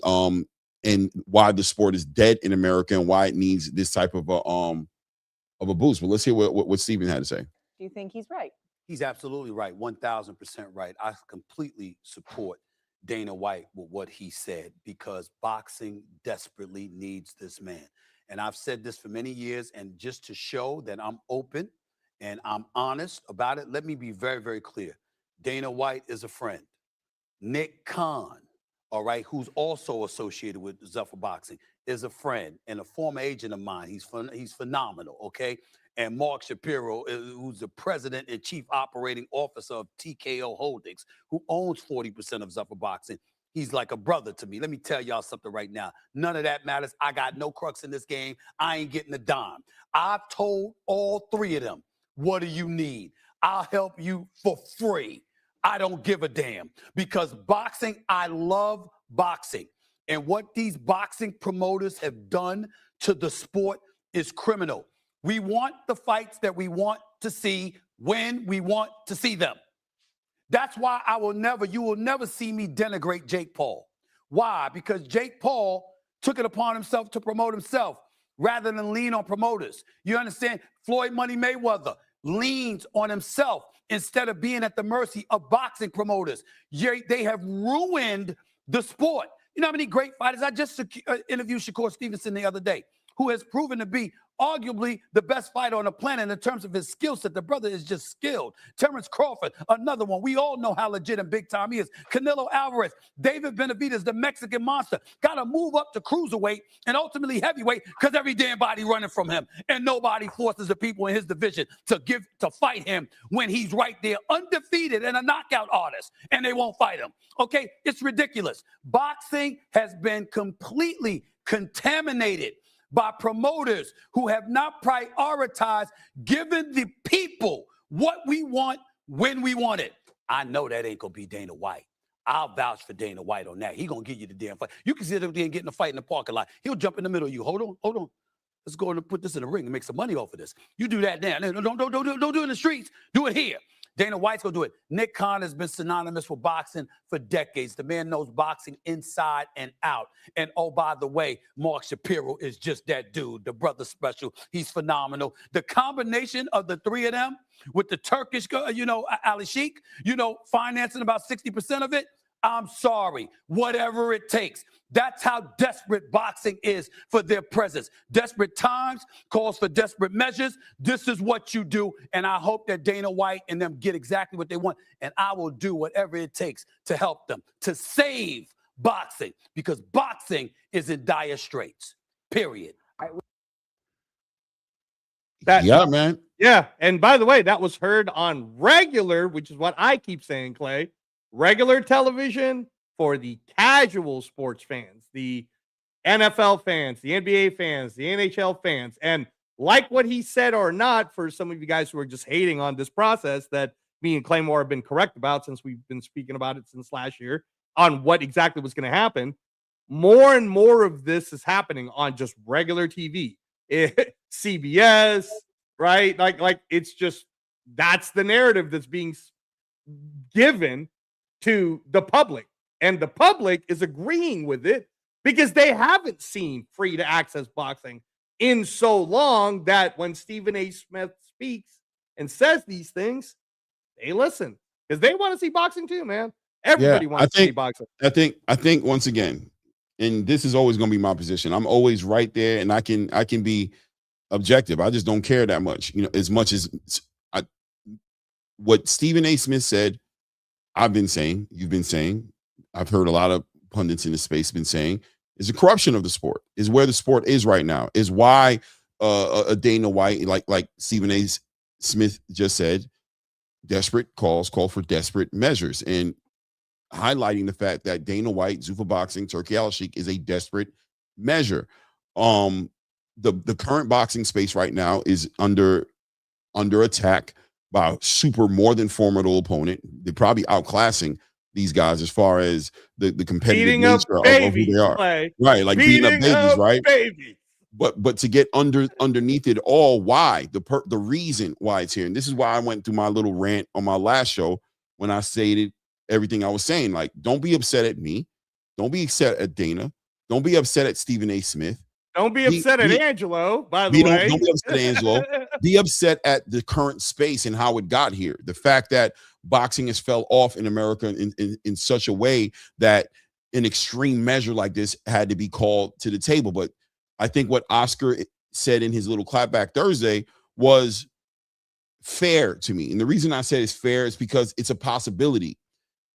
why the sport is dead in America and why it needs this type of a boost. But let's hear what Stephen had to say. Do you think he's right? He's absolutely right, 1,000% right. I completely support Dana White with what he said because boxing desperately needs this man. And I've said this for many years, and just to show that I'm open and I'm honest about it, let me be very, very clear. Dana White is a friend. Nick Khan, all right, who's also associated with Zuffa boxing, is a friend and a former agent of mine. He's phenomenal, okay? And Mark Shapiro, who's the president and chief operating officer of TKO Holdings, who owns 40% of Zuffa boxing. He's like a brother to me. Let me tell y'all something right now. None of that matters. I got no crux in this game. I ain't getting a dime. I've told all three of them, what do you need? I'll help you for free. I don't give a damn because boxing, I love boxing. And what these boxing promoters have done to the sport is criminal. We want the fights that we want to see when we want to see them. That's why you will never see me denigrate Jake Paul. Why? Because Jake Paul took it upon himself to promote himself rather than lean on promoters. You understand? Floyd Money Mayweather leans on himself instead of being at the mercy of boxing promoters. They have ruined the sport. You know how many great fighters? I just interviewed Shakur Stevenson the other day, who has proven to be arguably the best fighter on the planet in terms of his skill set. The brother is just skilled. Terrence Crawford, another one. We all know how legit and big time he is. Canelo Alvarez, David Benavidez, the Mexican monster, got to move up to cruiserweight and ultimately heavyweight because every damn body running from him, and nobody forces the people in his division to fight him when he's right there undefeated and a knockout artist, and they won't fight him. Okay, it's ridiculous. Boxing has been completely contaminated by promoters who have not prioritized giving the people what we want when we want it. I know that ain't gonna be Dana White. I'll vouch for Dana White on that. He gonna give you the damn fight. You can sit up there and get in a fight in the parking lot. He'll jump in the middle of you. Hold on. Let's go and put this in the ring and make some money off of this. You do that now. Don't do it in the streets. Do it here. Dana White's gonna do it. Nick Khan has been synonymous with boxing for decades. The man knows boxing inside and out. And oh, by the way, Mark Shapiro is just that dude. The brother special. He's phenomenal. The combination of the three of them with the Turkish, Ali Sheikh, financing about 60% of it. I'm sorry, whatever it takes. That's how desperate boxing is for their presence. Desperate times calls for desperate measures. This is what you do, and I hope that Dana White and them get exactly what they want, and I will do whatever it takes to help them, to save boxing, because boxing is in dire straits, period. Yeah, man. Yeah, and by the way, that was heard on regular, which is what I keep saying, Clay, regular television for the casual sports fans, the NFL fans, the NBA fans, the NHL fans. And like what he said or not, for some of you guys who are just hating on this process that me and Claymore have been correct about since we've been speaking about it since last year on what exactly was going to happen, more and more of this is happening on just regular TV. CBS, right? Like it's just, that's the narrative that's being given to the public, and the public is agreeing with it because they haven't seen free to access boxing in so long that when Stephen A. Smith speaks and says these things, they listen because they want to see boxing too, man. Everybody wants to see boxing. I think once again, and this is always going to be my position. I'm always right there, and I can be objective. I just don't care that much, as much as what Stephen A. Smith said. I've been saying, you've been saying, I've heard a lot of pundits in the space been saying, is the corruption of the sport, is where the sport is right now, is why a Dana White, like Stephen A. Smith just said, desperate calls call for desperate measures, and highlighting the fact that Dana White, Zuffa Boxing, Turkey Al Sheikh is a desperate measure. The current boxing space right now is under attack by a super more than formidable opponent. They're probably outclassing these guys as far as the competitive beating nature up of who they are. Clay. Right, like beating up babies, right? Babies. But to get underneath it all, why? The reason why it's here. And this is why I went through my little rant on my last show when I stated everything I was saying. Like, don't be upset at me. Don't be upset at Dana. Don't be upset at Stephen A. Smith. Don't be upset at Angelo, by the way. Don't be upset at Angelo. Be upset at the current space and how it got here. The fact that boxing has fell off in America in such a way that an extreme measure like this had to be called to the table. But I think what Oscar said in his little clapback Thursday was fair to me. And the reason I said it's fair is because it's a possibility.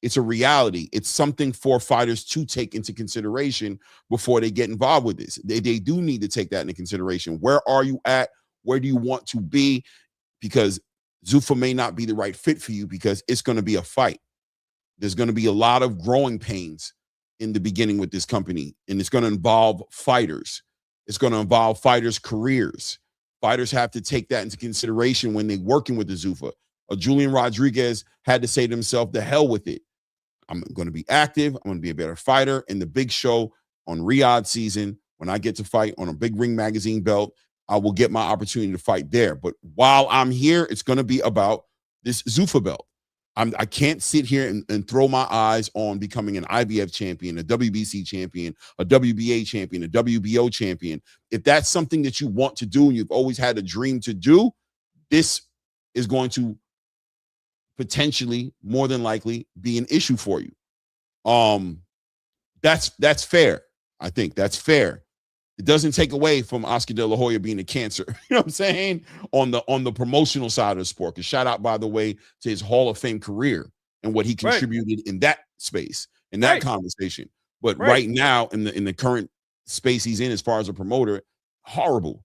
It's a reality. It's something for fighters to take into consideration before they get involved with this. They do need to take that into consideration. Where are you at? Where do you want to be? Because Zuffa may not be the right fit for you because it's going to be a fight. There's going to be a lot of growing pains in the beginning with this company, and it's going to involve fighters. It's going to involve fighters' careers. Fighters have to take that into consideration when they're working with the Zuffa. Julian Rodriguez had to say to himself, the hell with it. I'm going to be active. I'm going to be a better fighter. And the big show on Riyadh season, when I get to fight on a Big Ring Magazine belt, I will get my opportunity to fight there. But while I'm here, it's going to be about this Zuffa belt. I can't sit here and throw my eyes on becoming an IBF champion, a WBC champion, a WBA champion, a WBO champion. If that's something that you want to do and you've always had a dream to do, this is going to potentially, more than likely, be an issue for you. That's fair. I think that's fair. It doesn't take away from Oscar De La Hoya being a cancer. You know what I'm saying? On the promotional side of the sport. Because shout out, by the way, to his Hall of Fame career and what he contributed in that space, in that conversation. But right now, in the current space he's in, as far as a promoter, horrible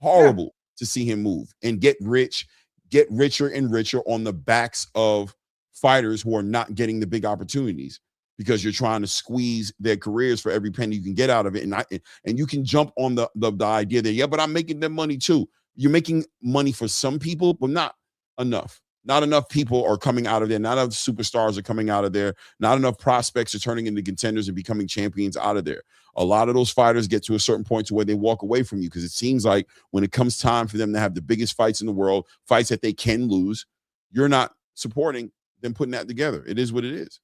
to see him move and get richer and richer on the backs of fighters who are not getting the big opportunities, because you're trying to squeeze their careers for every penny you can get out of it. And you can jump on the idea that, yeah, but I'm making them money too. You're making money for some people, but not enough. Not enough people are coming out of there. Not enough superstars are coming out of there. Not enough prospects are turning into contenders and becoming champions out of there. A lot of those fighters get to a certain point to where they walk away from you, because it seems like when it comes time for them to have the biggest fights in the world, fights that they can lose, you're not supporting them putting that together. It is what it is.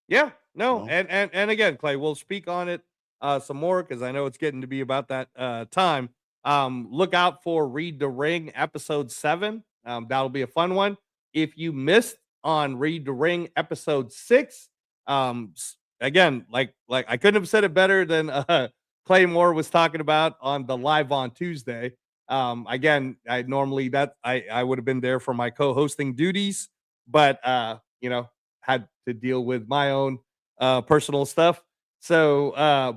Yeah, no, and again, Clay, we'll speak on it some more, because I know it's getting to be about that time. Look out for Read the Ring episode 7. That'll be a fun one. If you missed on Read the Ring episode 6, again, like I couldn't have said it better than Clay Moore was talking about on the Live on Tuesday. Again, I normally I would have been there for my co-hosting duties, but had to deal with my own personal stuff. So,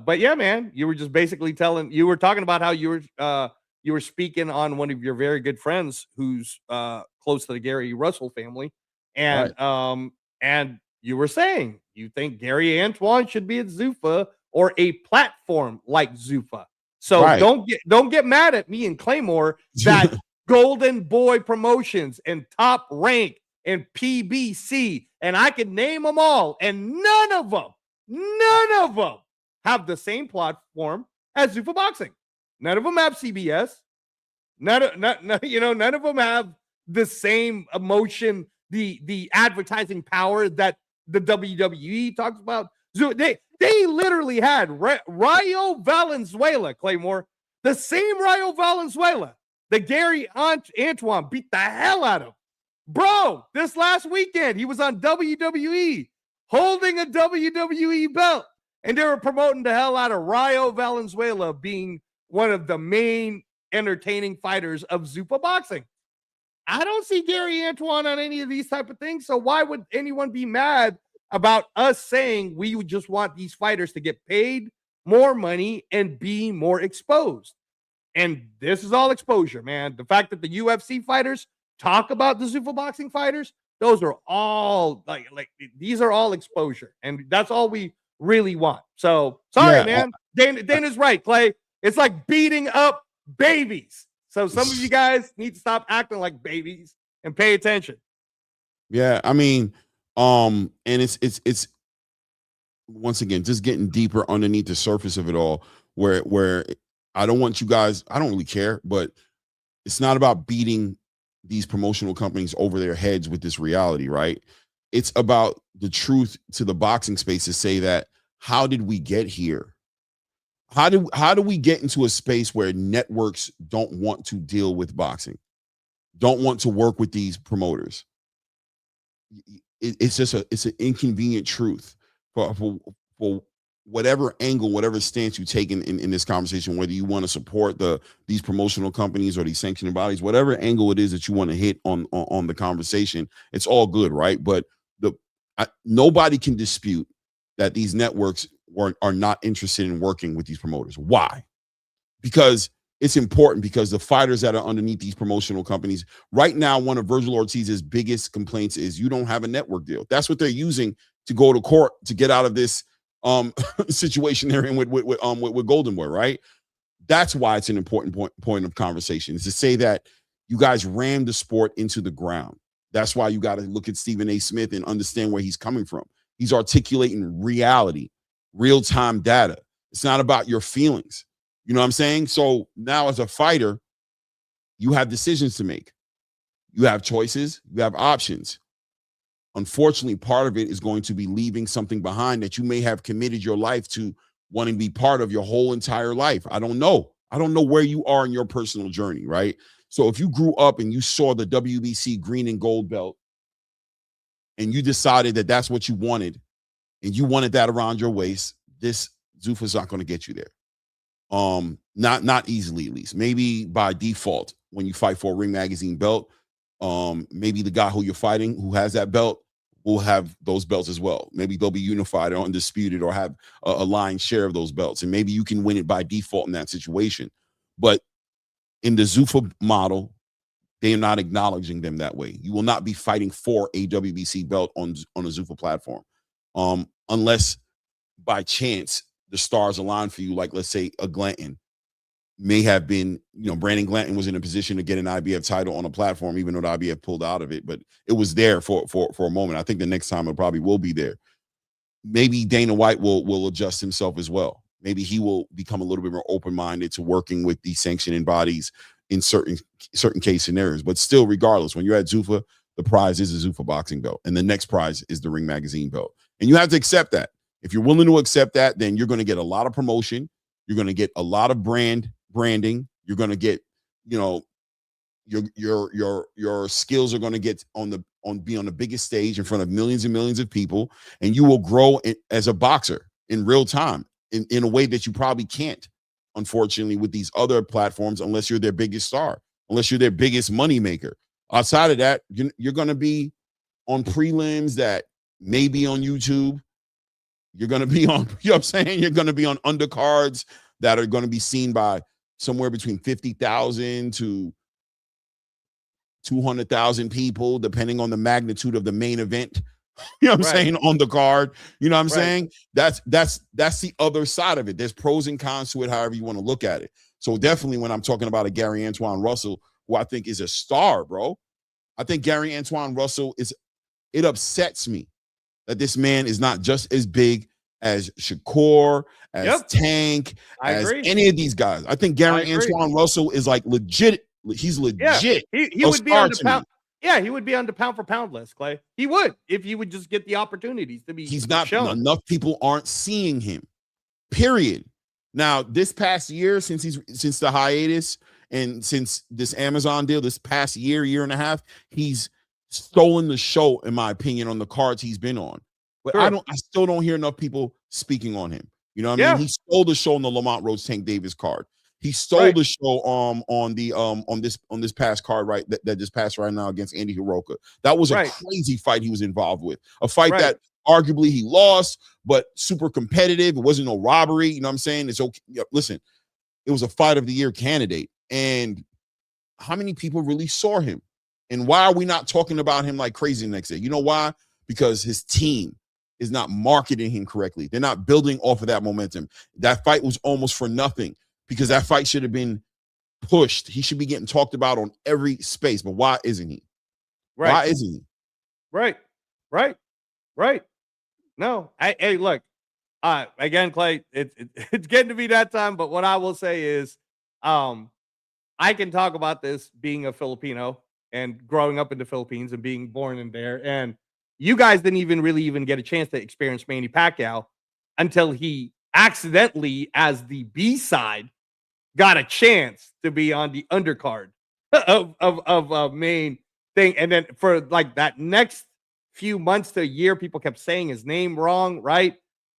but yeah, man, you were just basically talking about how you were speaking on one of your very good friends who's close to the Gary Russell family, and and you were saying you think Gary Antoine should be at Zuffa or a platform like Zuffa. So don't get mad at me and Claymore that Golden Boy Promotions and Top Rank and PBC, and I could name them all, and none of them have the same platform as Zuffa Boxing. None of them have CBS. None of them have the same emotion, the advertising power that the WWE talks about. They literally had Rayo Valenzuela, Claymore, the same Rayo Valenzuela that Gary Antoine beat the hell out of. Bro, this last weekend, he was on WWE holding a WWE belt, and they were promoting the hell out of Rayo Valenzuela being one of the main entertaining fighters of Zuffa Boxing. I don't see Gary Antoine on any of these type of things, so why would anyone be mad about us saying we would just want these fighters to get paid more money and be more exposed? And this is all exposure, man. The fact that the UFC fighters talk about the Zuffa Boxing fighters, those are all like these are all exposure, and that's all we really want. So sorry, man. Dana's right, Clay. It's like beating up babies. So some of you guys need to stop acting like babies and pay attention. Yeah, I mean, and it's once again just getting deeper underneath the surface of it all, where I don't want you guys, I don't really care, but it's not about beating these promotional companies over their heads with this reality, right? It's about the truth to the boxing space to say that, how did we get here? How do we get into a space where networks don't want to deal with boxing, don't want to work with these promoters? It's an inconvenient truth for whatever angle, whatever stance you take in this conversation, whether you want to support these promotional companies or these sanctioning bodies, whatever angle it is that you want to hit on the conversation, it's all good, right? But nobody can dispute that these networks are not interested in working with these promoters. Why? Because it's important, because the fighters that are underneath these promotional companies right now, one of Virgil Ortiz's biggest complaints is you don't have a network deal. That's what they're using to go to court to get out of this situation they're in with Golden Boy, right? That's why it's an important point of conversation, is to say that you guys rammed the sport into the ground. That's why you got to look at Stephen A. Smith and understand where he's coming from. He's articulating reality, real-time data. It's not about your feelings. You know what I'm saying? So now as a fighter, you have decisions to make. You have choices, you have options. Unfortunately, part of it is going to be leaving something behind that you may have committed your life to wanting to be part of your whole entire life. I don't know. I don't know where you are in your personal journey, right? So if you grew up and you saw the WBC green and gold belt and you decided that that's what you wanted and you wanted that around your waist, this Zuffa's not going to get you there. Not easily, at least. Maybe by default, when you fight for a Ring Magazine belt, maybe the guy who you're fighting, who has that belt, will have those belts as well. Maybe they'll be unified or undisputed or have a lion's share of those belts. And maybe you can win it by default in that situation. But in the Zuffa model, they are not acknowledging them that way. You will not be fighting for a WBC belt on a Zuffa platform. Unless by chance the stars align for you, like let's say a Glanton may have been, Brandon Glanton was in a position to get an IBF title on a platform, even though the IBF pulled out of it, but it was there for a moment. I think the next time it probably will be there. Maybe Dana White will adjust himself as well. Maybe he will become a little bit more open-minded to working with the sanctioning bodies in certain case scenarios. But still, regardless, when you're at Zuffa, the prize is a Zuffa boxing belt, and the next prize is the Ring Magazine belt. And you have to accept that. If you're willing to accept that, then you're going to get a lot of promotion. You're going to get a lot of branding. You're going to get, your skills are going to get be on the biggest stage in front of millions and millions of people, and you will grow as a boxer in real time in a way that you probably can't, unfortunately, with these other platforms, unless you're their biggest star, unless you're their biggest money maker. Outside of that, you're going to be on prelims that may be on YouTube. You're going to be on, you know what I'm saying? You're going to be on undercards that are going to be seen by somewhere between 50,000 to 200,000 people, depending on the magnitude of the main event. You know what I'm saying? On the card. You know what I'm saying? That's the other side of it. There's pros and cons to it, however you want to look at it. So definitely when I'm talking about a Gary Antoine Russell, who I think is a star, bro. I think Gary Antoine Russell it upsets me that this man is not just as big as Shakur, as Tank, as any of these guys. I think Gary Antoine Russell is like legit. He's legit. Yeah, he would be on the pound. Yeah, he would be on the pound for pound list, Clay. He would, if he would just get the opportunities to be. He's not shown. Enough people aren't seeing him. Period. Now, this past year, since the hiatus and since this Amazon deal, this past year and a half, he's stolen the show, in my opinion, on the cards he's been on. But I still don't hear enough people speaking on him. You know what I mean? He stole the show on the Lamont Rhodes Tank Davis card. He stole the show on this past card that just passed right now against Andy Hiroka. That was a crazy fight he was involved with. A fight that arguably he lost, but super competitive. It wasn't no robbery. You know what I'm saying? It's okay. Listen, it was a fight of the year candidate. And how many people really saw him? And why are we not talking about him like crazy the next day? You know why? Because his team is not marketing him correctly. They're not building off of that momentum. That fight was almost for nothing because that fight should have been pushed. He should be getting talked about on every space. But why isn't he? Why isn't he? Right. No, hey, look. Again, Clay, it's getting to be that time. But what I will say is, I can talk about this being a Filipino and growing up in the Philippines and being born in there. And you guys didn't even get a chance to experience Manny Pacquiao until he accidentally, as the B-side, got a chance to be on the undercard of main thing. And then for like that next few months to a year, people kept saying his name wrong, right?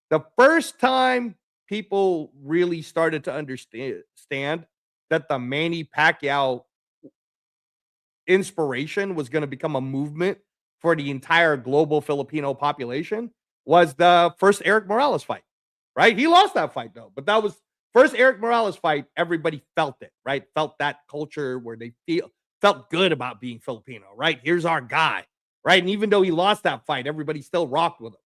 The first time people really started to understand that the Manny Pacquiao inspiration was going to become a movement for the entire global Filipino population was the first Eric Morales fight, right? He lost that fight though, but that was first Eric Morales fight. Everybody felt it, right? Felt that culture where they felt good about being Filipino, right? Here's our guy, right? And even though he lost that fight, everybody still rocked with him.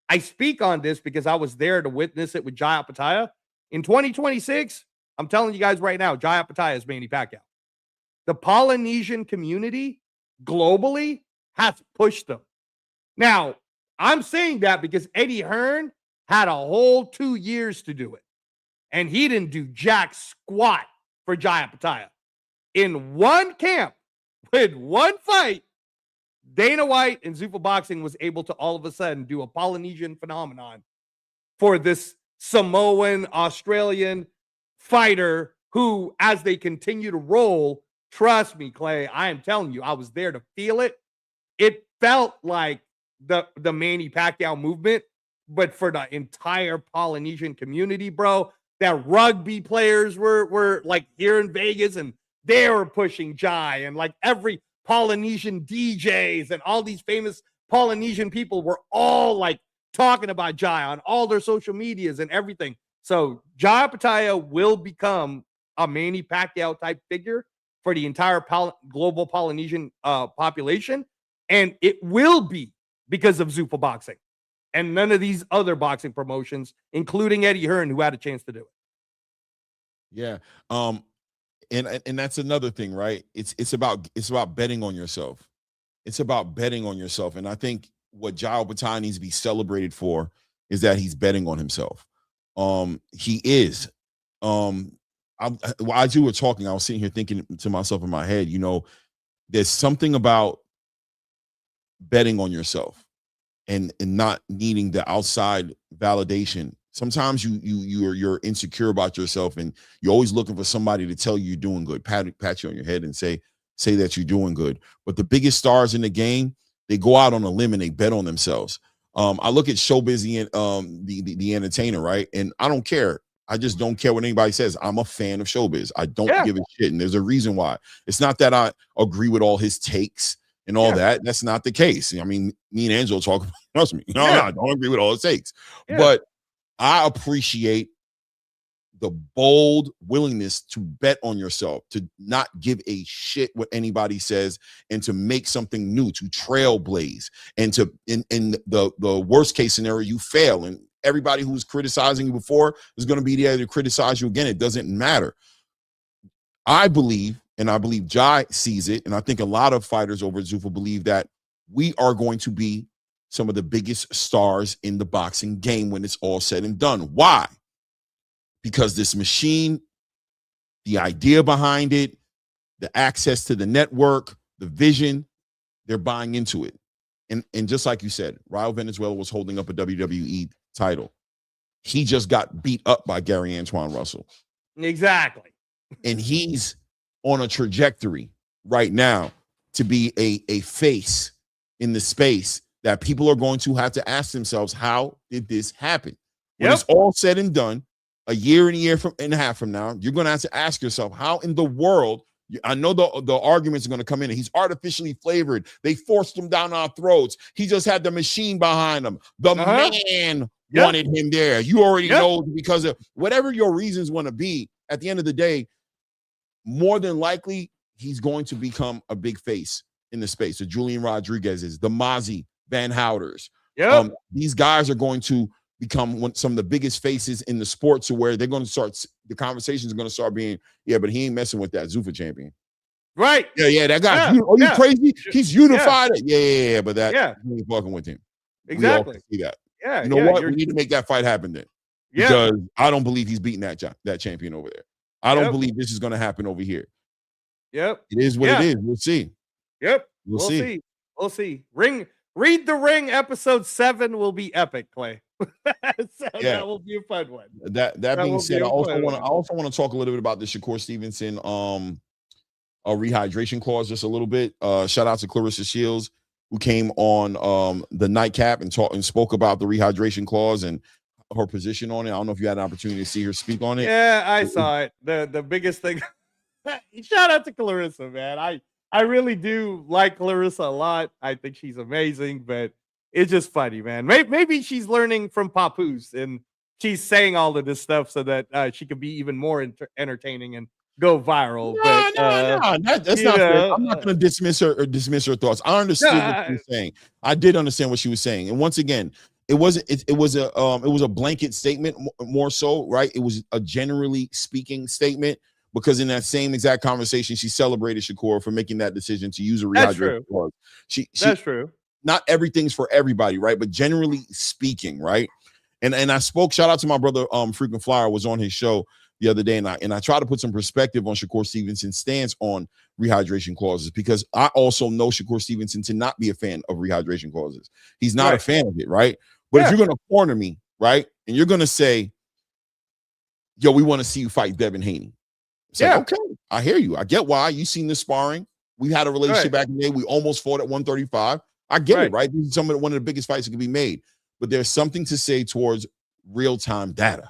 I speak on this because I was there to witness it with Jai Apataya. In 2026, I'm telling you guys right now, Jai Apataya is Manny Pacquiao. The Polynesian community globally has pushed them. Now, I'm saying that because Eddie Hearn had a whole 2 years to do it. And he didn't do jack squat for Jai Apataya. In one camp, with one fight, Dana White and Zuffa Boxing was able to all of a sudden do a Polynesian phenomenon for this Samoan, Australian fighter who, as they continue to roll, trust me, Clay, I am telling you, I was there to feel it. It felt like the Manny Pacquiao movement but for the entire Polynesian community, bro. That rugby players were like here in Vegas and they were pushing Jai, and like every Polynesian DJs and all these famous Polynesian people were all like talking about Jai on all their social medias and everything. So Jai Pataya will become a Manny Pacquiao type figure for the entire global Polynesian population. And it will be because of Zuffa Boxing and none of these other boxing promotions, including Eddie Hearn, who had a chance to do it. Yeah. And that's another thing, right? It's about betting on yourself. It's about betting on yourself. And I think what Jai Pataya needs to be celebrated for is that he's betting on himself. He is. As you were talking, I was sitting here thinking to myself in my head, you know, there's something about betting on yourself and not needing the outside validation. Sometimes you're insecure about yourself and you're always looking for somebody to tell you you're doing good, pat you on your head and say that you're doing good. But the biggest stars in the game, they go out on a limb and they bet on themselves. I look at Showbiz, the entertainer, right? And I don't care. I just don't care what anybody says. I'm a fan of Showbiz. I don't give a shit. And there's a reason why. It's not that I agree with all his takes and all that. That's not the case. I mean, me and Angelo talk, trust me. No, I don't agree with all his takes. But I appreciate the bold willingness to bet on yourself, to not give a shit what anybody says, and to make something new, to trailblaze, and to in the worst case scenario, you fail. And everybody who's criticizing you before is going to be there to criticize you again. It doesn't matter. I believe, and I believe Jai sees it, and I think a lot of fighters over at Zuffa believe that we are going to be some of the biggest stars in the boxing game when it's all said and done. Why? Because this machine, the idea behind it, the access to the network, the vision, they're buying into it. And just like you said, Raul Venezuela was holding up a WWE title. He just got beat up by Gary Antoine Russell. Exactly. And he's on a trajectory right now to be a face in the space that people are going to have to ask themselves, how did this happen? When it's all said and done, a year and a half from now, you're going to have to ask yourself, how in the world, I know the arguments are going to come in. He's artificially flavored. They forced him down our throats. He just had the machine behind him. The man wanted him there. You already know, because of whatever your reasons want to be, at the end of the day, more than likely, he's going to become a big face in the space. The Julian Rodriguez's, the Mozzie Van Houters. These guys are going to become some of the biggest faces in the sport, to where they're going to start, the conversations are going to start being, but he ain't messing with that Zuffa champion. Right. That guy. Are you crazy? He's unified. But that he ain't fucking with him. Exactly. We all can see that. You know what? We need to make that fight happen then. Because I don't believe he's beating that champion over there. I don't believe this is going to happen over here. It is what it is. We'll see. We'll see. We'll see. Read the Ring episode 7 will be epic, Clay. That will be a fun one. That being said, I also want to talk a little bit about the Shakur Stevenson a rehydration clause just a little bit. Shout out to Clarissa Shields, who came on the nightcap and spoke about the rehydration clause and her position on it. I don't know if you had an opportunity to see her speak on it. Yeah, I saw it. The biggest thing. Shout out to Clarissa, man. I really do like Clarissa a lot. I think she's amazing, but it's just funny, man. Maybe she's learning from Papoose and she's saying all of this stuff so that she could be even more entertaining and go viral. That's not fair. I'm not going to dismiss her thoughts. I understood what she was saying. I did understand what she was saying. And once again, it was a blanket statement more so, right? It was a generally speaking statement, because in that same exact conversation, she celebrated Shakur for making that decision to use a rehydration clause. That's true. Not everything's for everybody, right? But generally speaking, right? And I spoke, shout out to my brother, Frequent Flyer, was on his show the other day, and I try to put some perspective on Shakur Stevenson's stance on rehydration clauses, because I also know Shakur Stevenson to not be a fan of rehydration clauses. He's not a fan of it, right? But if you're going to corner me, right, and you're going to say, yo, we want to see you fight Devin Haney. It's like, okay, I hear you. I get why. You seen the sparring. We had a relationship back in the day. We almost fought at 135. I get it, right? This is one of the biggest fights that can be made. but there's something to say towards real-time data.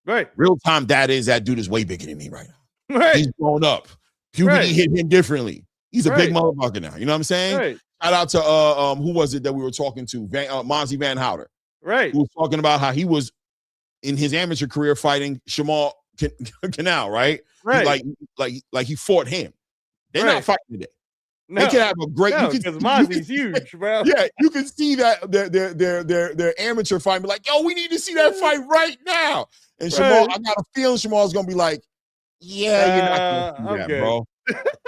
Right. Real-time data is that dude is way bigger than me right now. Right. He's grown up. Puberty Right. hit him differently. He's a big Right. motherfucker now. You know what I'm saying? Right. Shout out to who was it that we were talking to? Mozzie Van Houter. Right. Who was talking about how he was in his amateur career fighting Shamal Canal, right? Right. Like he fought him. They're Right. not fighting today. No. They can have a great. No, you because can, Mozzie's huge, bro. Yeah, you can see that their amateur fight be like, yo, we need to see that fight right now. And Shamal, I got a feeling Shamal's gonna be like, yeah, you're not gonna see that, good. bro.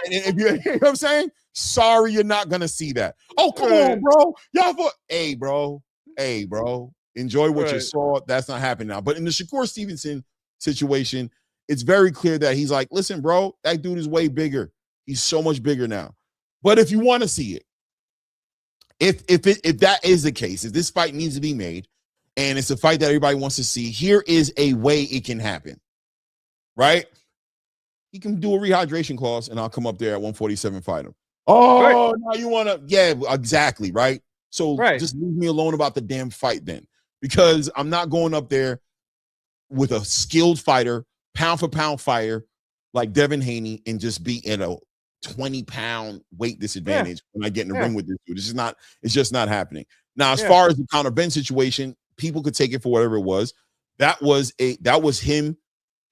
And if you know what I'm saying? Sorry, you're not gonna see that. Oh, come Right. on, bro. Y'all fought. Hey, bro. Enjoy what you Right. saw. That's not happening now. But in the Shakur Stevenson situation, it's very clear that he's like, listen, bro, that dude is way bigger. He's so much bigger now. But if you want to see it, if that is the case, if this fight needs to be made, and it's a fight that everybody wants to see, here is a way it can happen. Right? He can do a rehydration clause, and I'll come up there at 147 fight him. Oh, now you want to? Yeah, exactly. Right. So just leave me alone about the damn fight then, because I'm not going up there with a skilled fighter, pound for pound fighter like Devin Haney, and just be in a 20-pound weight disadvantage when I get in the ring with this dude. It's just not happening. Now, as far as the Conor Benn situation, people could take it for whatever it was. That was him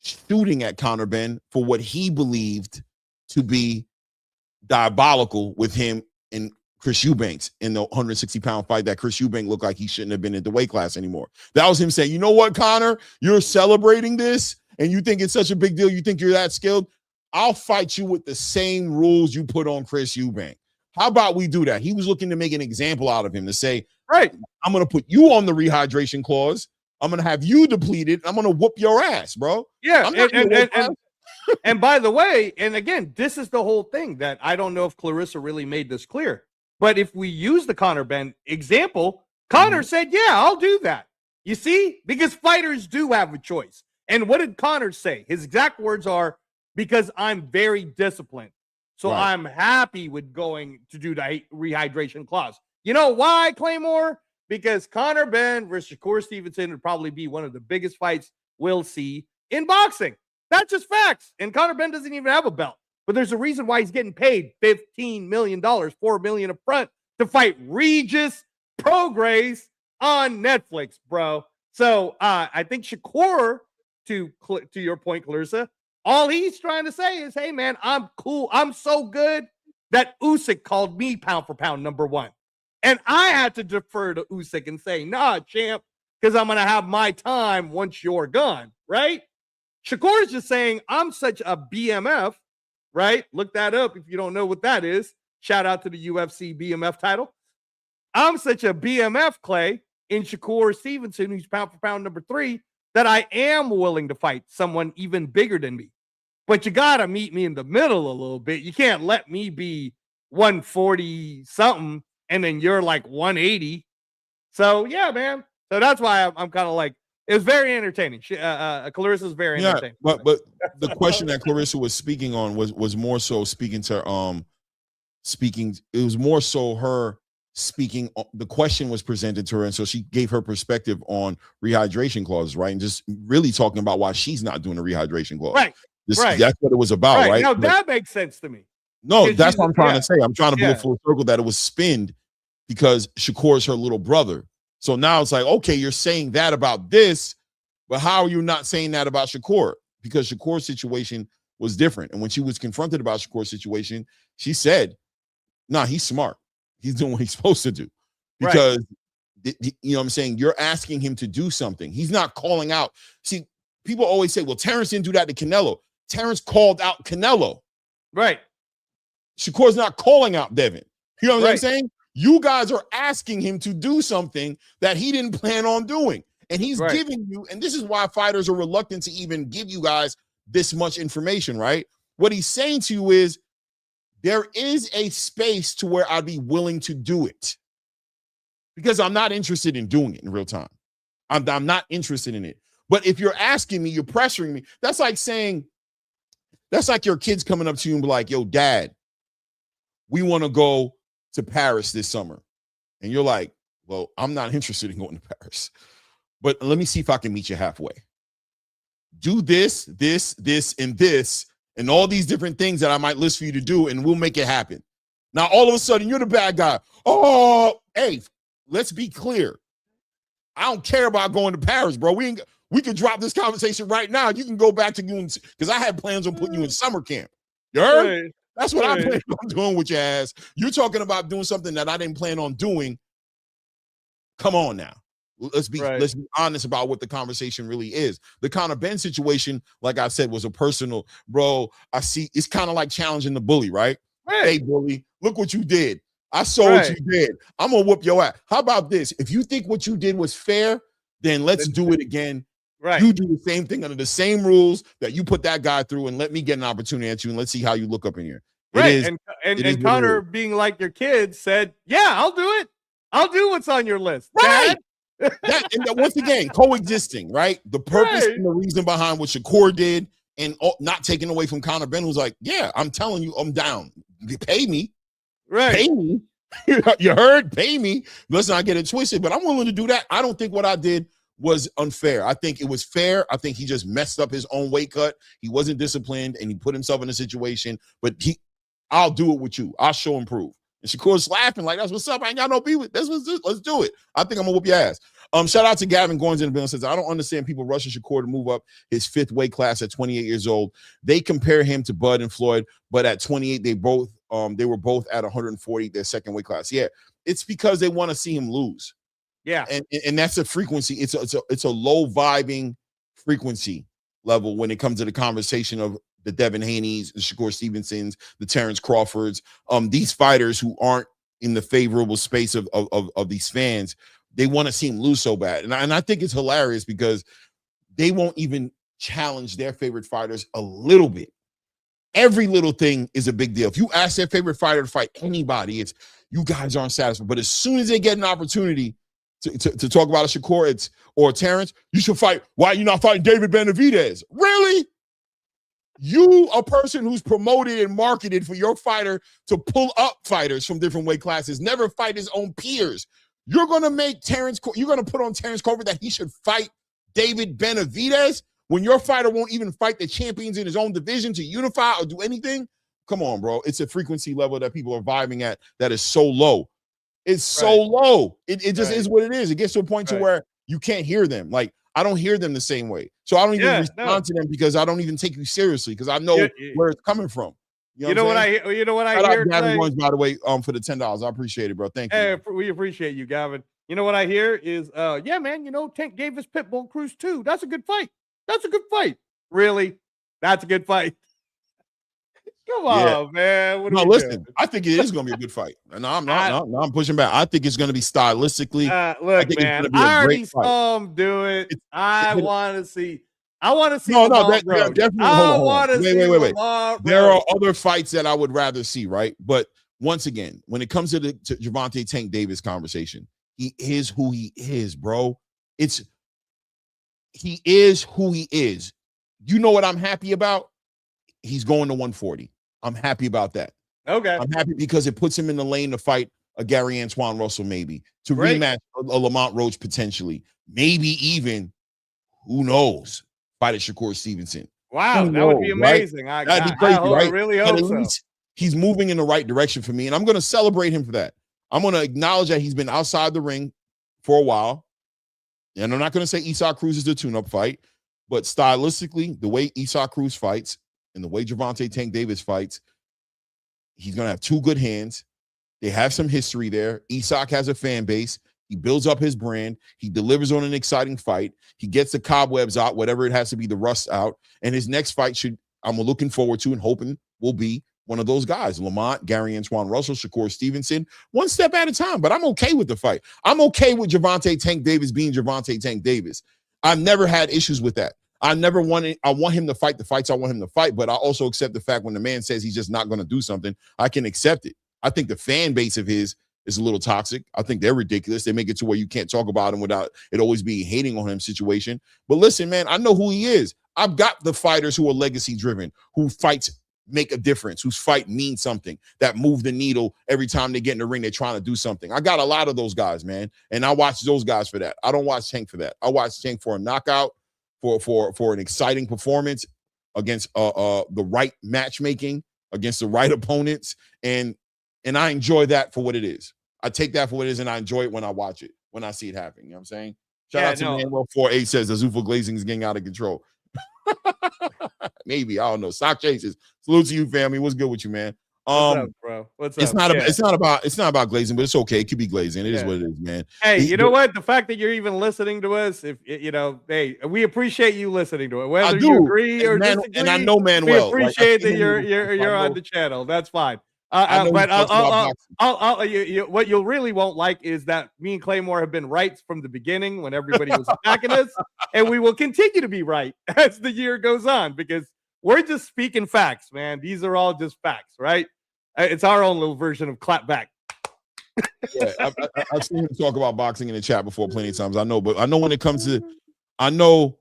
shooting at Conor Benn for what he believed to be diabolical with him and Chris Eubanks in the 160-pound fight that Chris Eubanks looked like he shouldn't have been in the weight class anymore. That was him saying, you know what, Conor, you're celebrating this and you think it's such a big deal. You think you're that skilled. I'll fight you with the same rules you put on Chris Eubank. How about we do that? He was looking to make an example out of him to say, right, I'm going to put you on the rehydration clause. I'm going to have you depleted. I'm going to whoop your ass, bro. Yeah. And by the way, and again, this is the whole thing that I don't know if Clarissa really made this clear. But if we use the Conor Benn example, Conor said, yeah, I'll do that. You see? Because fighters do have a choice. And what did Conor say? His exact words are, because I'm very disciplined. So I'm happy with going to do the rehydration clause. You know why, Claymore? Because Conor Benn versus Shakur Stevenson would probably be one of the biggest fights we'll see in boxing. That's just facts. And Conor Benn doesn't even have a belt. But there's a reason why he's getting paid $15 million, $4 million up front to fight Regis Prograis on Netflix, bro. So I think Shakur, to your point, Clarissa, all he's trying to say is, hey, man, I'm cool. I'm so good that Usyk called me pound for pound number one. And I had to defer to Usyk and say, nah, champ, because I'm going to have my time once you're gone, right? Shakur is just saying, I'm such a BMF, right? Look that up if you don't know what that is. Shout out to the UFC BMF title. I'm such a BMF, Clay, in Shakur Stevenson, who's pound for pound number 3, that I am willing to fight someone even bigger than me. But you got to meet me in the middle a little bit. You can't let me be 140 something and then you're like 180. So, yeah, man. So that's why I'm kind of like, it was very entertaining. Clarissa's very entertaining. But the question that Clarissa was speaking on was more so speaking to it was more so her speaking. The question was presented to her, and so she gave her perspective on rehydration clauses, right? And just really talking about why she's not doing a rehydration clause. Right. That's what it was about, right? Now that makes sense to me. No, that's what I'm trying to say. I'm trying to pull it full circle that it was spinned because Shakur's her little brother. So now it's like, okay, you're saying that about this, but how are you not saying that about Shakur? Because Shakur's situation was different. And when she was confronted about Shakur's situation, she said, nah, he's smart. He's doing what he's supposed to do. Because, you know what I'm saying? You're asking him to do something. He's not calling out. See, people always say, well, Terrence didn't do that to Canelo. Terrence called out Canelo. Right. Shakur's not calling out Devin. You know what I'm saying? You guys are asking him to do something that he didn't plan on doing. And he's giving you, and this is why fighters are reluctant to even give you guys this much information, right? What he's saying to you is, there is a space to where I'd be willing to do it. Because I'm not interested in doing it in real time. I'm not interested in it. But if you're asking me, you're pressuring me, that's like saying, that's like your kids coming up to you and be like, yo, dad, we want to go to Paris this summer. And you're like, well, I'm not interested in going to Paris, but let me see if I can meet you halfway. Do this, and all these different things that I might list for you to do, and we'll make it happen. Now, all of a sudden, you're the bad guy. Oh, hey, let's be clear. I don't care about going to Paris, bro. We could drop this conversation right now. You can go back to doing, because I had plans on putting you in summer camp. You heard? Right. That's what I plan on doing with your ass. You're talking about doing something that I didn't plan on doing. Come on now. Let's be honest about what the conversation really is. The Conor Ben situation, like I said, was a personal, bro. I see it's kind of like challenging the bully, right? Hey, bully, look what you did. I saw what you did. I'm gonna whoop your ass. How about this? If you think what you did was fair, then let's do it again. Right. You do the same thing under the same rules that you put that guy through, and let me get an opportunity at you, and let's see how you look up in here. Right. And Conor, being like your kid, said, "Yeah, I'll do it. I'll do what's on your list." Right. Once again, coexisting, right? The purpose and the reason behind what Shakur did, and not taking away from Conor Ben, was like, yeah, I'm telling you, I'm down. Pay me. Right. Pay me. You heard? Pay me. Let's not get it twisted, but I'm willing to do that. I don't think what I did was unfair. I think it was fair. I think he just messed up his own weight cut. He wasn't disciplined, and he put himself in a situation, but I'll do it with you. I'll show and prove. And Shakur's laughing like, that's what's up. I ain't got no beef with this. Let's do it. I think I'm gonna whoop your ass. Shout out to Gavin Goins in the building. Says, I don't understand people rushing Shakur to move up his 5th weight class at 28 years old. They compare him to Bud and Floyd, but at 28, they were both at 140, their 2nd weight class. Yeah, it's because they want to see him lose. Yeah, and that's a frequency. It's a low vibing frequency level when it comes to the conversation of the Devin Haney's, the Shakur Stevensons, the Terrence Crawfords, these fighters who aren't in the favorable space of these fans. They want to see him lose so bad. And I think it's hilarious because they won't even challenge their favorite fighters a little bit. Every little thing is a big deal. If you ask their favorite fighter to fight anybody, it's you guys aren't satisfied. But as soon as they get an opportunity to talk about a Shakur or Terrence, you should fight. Why are you not fighting David Benavidez? Really? You, a person who's promoted and marketed for your fighter to pull up fighters from different weight classes, never fight his own peers. You're going to put on Terrence Crawford that he should fight David Benavidez when your fighter won't even fight the champions in his own division to unify or do anything? Come on, bro. It's a frequency level that people are vibing at that is so low. It's so low. It just is what it is. It gets to a point to where you can't hear them. Like, I don't hear them the same way. So I don't even respond to them because I don't even take you seriously because I know where it's coming from. You know what I hear? Gavin Goins, by the way, for the $10. I appreciate it, bro. Thank you. Hey, we appreciate you, Gavin. You know what I hear is, yeah, man, Tank gave us Pitbull Cruz 2. That's a good fight. That's a good fight. Really? That's a good fight. Come on, man. What listen, doing? I think it is going to be a good fight. And I'm pushing back. I think it's going to be stylistically. Look, man, I already saw him do it. I want to see. Definitely. I want to see. Wait. There are other fights that I would rather see, right? But once again, when it comes to Gervonta Tank Davis conversation, he is who he is, bro. He is who he is. You know what I'm happy about? He's going to 140. I'm happy about that. Okay. I'm happy because it puts him in the lane to fight a Gary Antoine Russell, maybe to rematch a Lamont Roach potentially, maybe even, who knows, fight a Shakur Stevenson. Wow, that would be amazing. Right? That'd be crazy, right? I really hope so. He's moving in the right direction for me, and I'm going to celebrate him for that. I'm going to acknowledge that he's been outside the ring for a while, and I'm not going to say Isaac Cruz is the tune-up fight, but stylistically, the way Isaac Cruz fights and the way Gervonta Tank Davis fights, he's going to have 2 good hands. They have some history there. Isaac has a fan base. He builds up his brand. He delivers on an exciting fight. He gets the cobwebs out, whatever it has to be, the rust out. And his next fight I'm looking forward to and hoping will be one of those guys, Lamont, Gary Antoine Russell, Shakur Stevenson, one step at a time. But I'm okay with the fight. I'm okay with Gervonta Tank Davis being Gervonta Tank Davis. I've never had issues with that. I want him to fight the fights I want him to fight, but I also accept the fact when the man says he's just not going to do something, I can accept it. I think the fan base of his is a little toxic. I think they're ridiculous. They make it to where you can't talk about him without it always being hating on him situation. But listen, man, I know who he is. I've got the fighters who are legacy driven, who fights make a difference, whose fight means something, that move the needle every time they get in the ring. They're trying to do something. I got a lot of those guys, man, and I watch those guys for that. I don't watch Tank for that. I watch Tank for a knockout, for an exciting performance against the right matchmaking, against the right opponents, and I enjoy that for what it is. I take that for what it is, and I enjoy it when I watch it, when I see it happen. You know what I'm saying? Shout out to Manuel 48 says the Zuffa glazing is getting out of control. Maybe, I don't know. Stock chases. Salute to you, family. What's good with you, man? What's up, bro? What's up? It's not about glazing, but it's okay. It could be glazing. It is what it is, man. Hey, you know what? The fact that you're even listening to us, if you know, hey, we appreciate you listening to it. Whether you agree or disagree, and I know Manuel. We appreciate that you're on the channel. That's fine. But what you really won't like is that me and Claymore have been right from the beginning when everybody was attacking us, and we will continue to be right as the year goes on because we're just speaking facts, man. These are all just facts, right? It's our own little version of clap back. Yeah, I've seen him talk about boxing in the chat before plenty of times. I know, but I know when it comes to, I know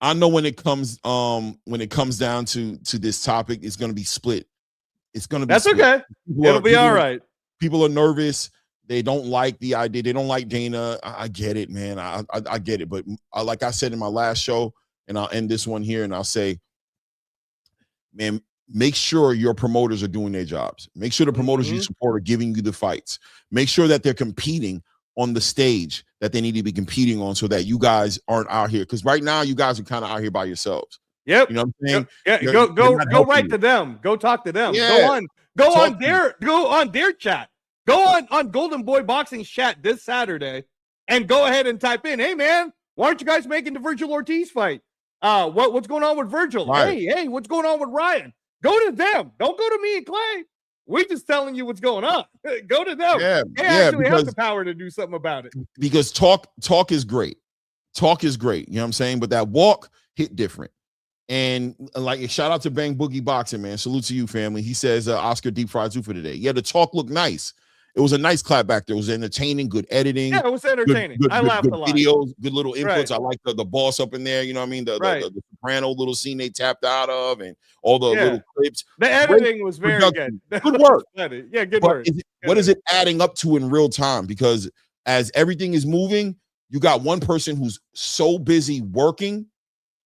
when it comes down to this topic, it's going to be split. It's going to be. That's split. Okay. It'll be all right. People are nervous. They don't like the idea. They don't like Dana. I get it, man. I get it. But like I said in my last show, and I'll end this one here, and I'll say, man, make sure your promoters are doing their jobs. Make sure the promoters you support are giving you the fights. Make sure that they're competing on the stage that they need to be competing on so that you guys aren't out here. Because right now, you guys are kind of out here by yourselves. Yep. You know what I'm saying? Yeah. Go right to them. Go talk to them. Yeah. Go on their chat. Go on Golden Boy Boxing's chat this Saturday and go ahead and type in, hey man, why aren't you guys making the Virgil Ortiz fight? What's going on with Virgil? Right. Hey, what's going on with Ryan? Go to them. Don't go to me and Clay. We're just telling you what's going on. Go to them. They actually have the power to do something about it. Because talk is great. Talk is great. You know what I'm saying? But that walk hit different. And like, shout out to Bang Boogie Boxing, man. Salute to you, family. He says Oscar Deep Fried Zuffa today. Yeah, the talk looked nice. It was a nice clap back there. It was entertaining, good editing. Yeah, it was entertaining. I laughed a lot. Videos, good little inputs. Right. I like the boss up in there. You know what I mean? The Soprano little scene they tapped out of and all the little clips. The editing was very good. Good work. Yeah, good work. What is it adding up to in real time? Because as everything is moving, you got one person who's so busy working,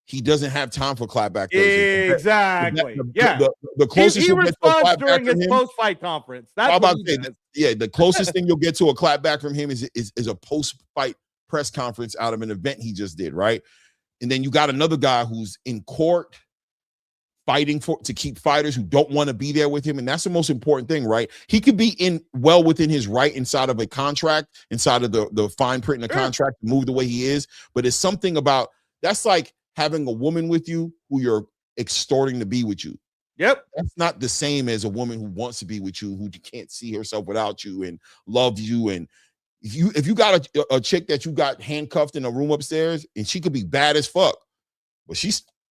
he doesn't have time for clapback. Exactly. The closest he responds during his post-fight conference. That's what he does. Yeah, the closest thing you'll get to a clapback from him is a post-fight press conference out of an event he just did, right? And then you got another guy who's in court fighting to keep fighters who don't want to be there with him, and that's the most important thing, right? He could be well within his right inside of a contract, inside of the fine print in the contract, to move the way he is. But it's something about that's like having a woman with you who you're extorting to be with you. Yep. That's not the same as a woman who wants to be with you, who can't see herself without you and loves you. And if you got a chick that you got handcuffed in a room upstairs, and she could be bad as fuck, but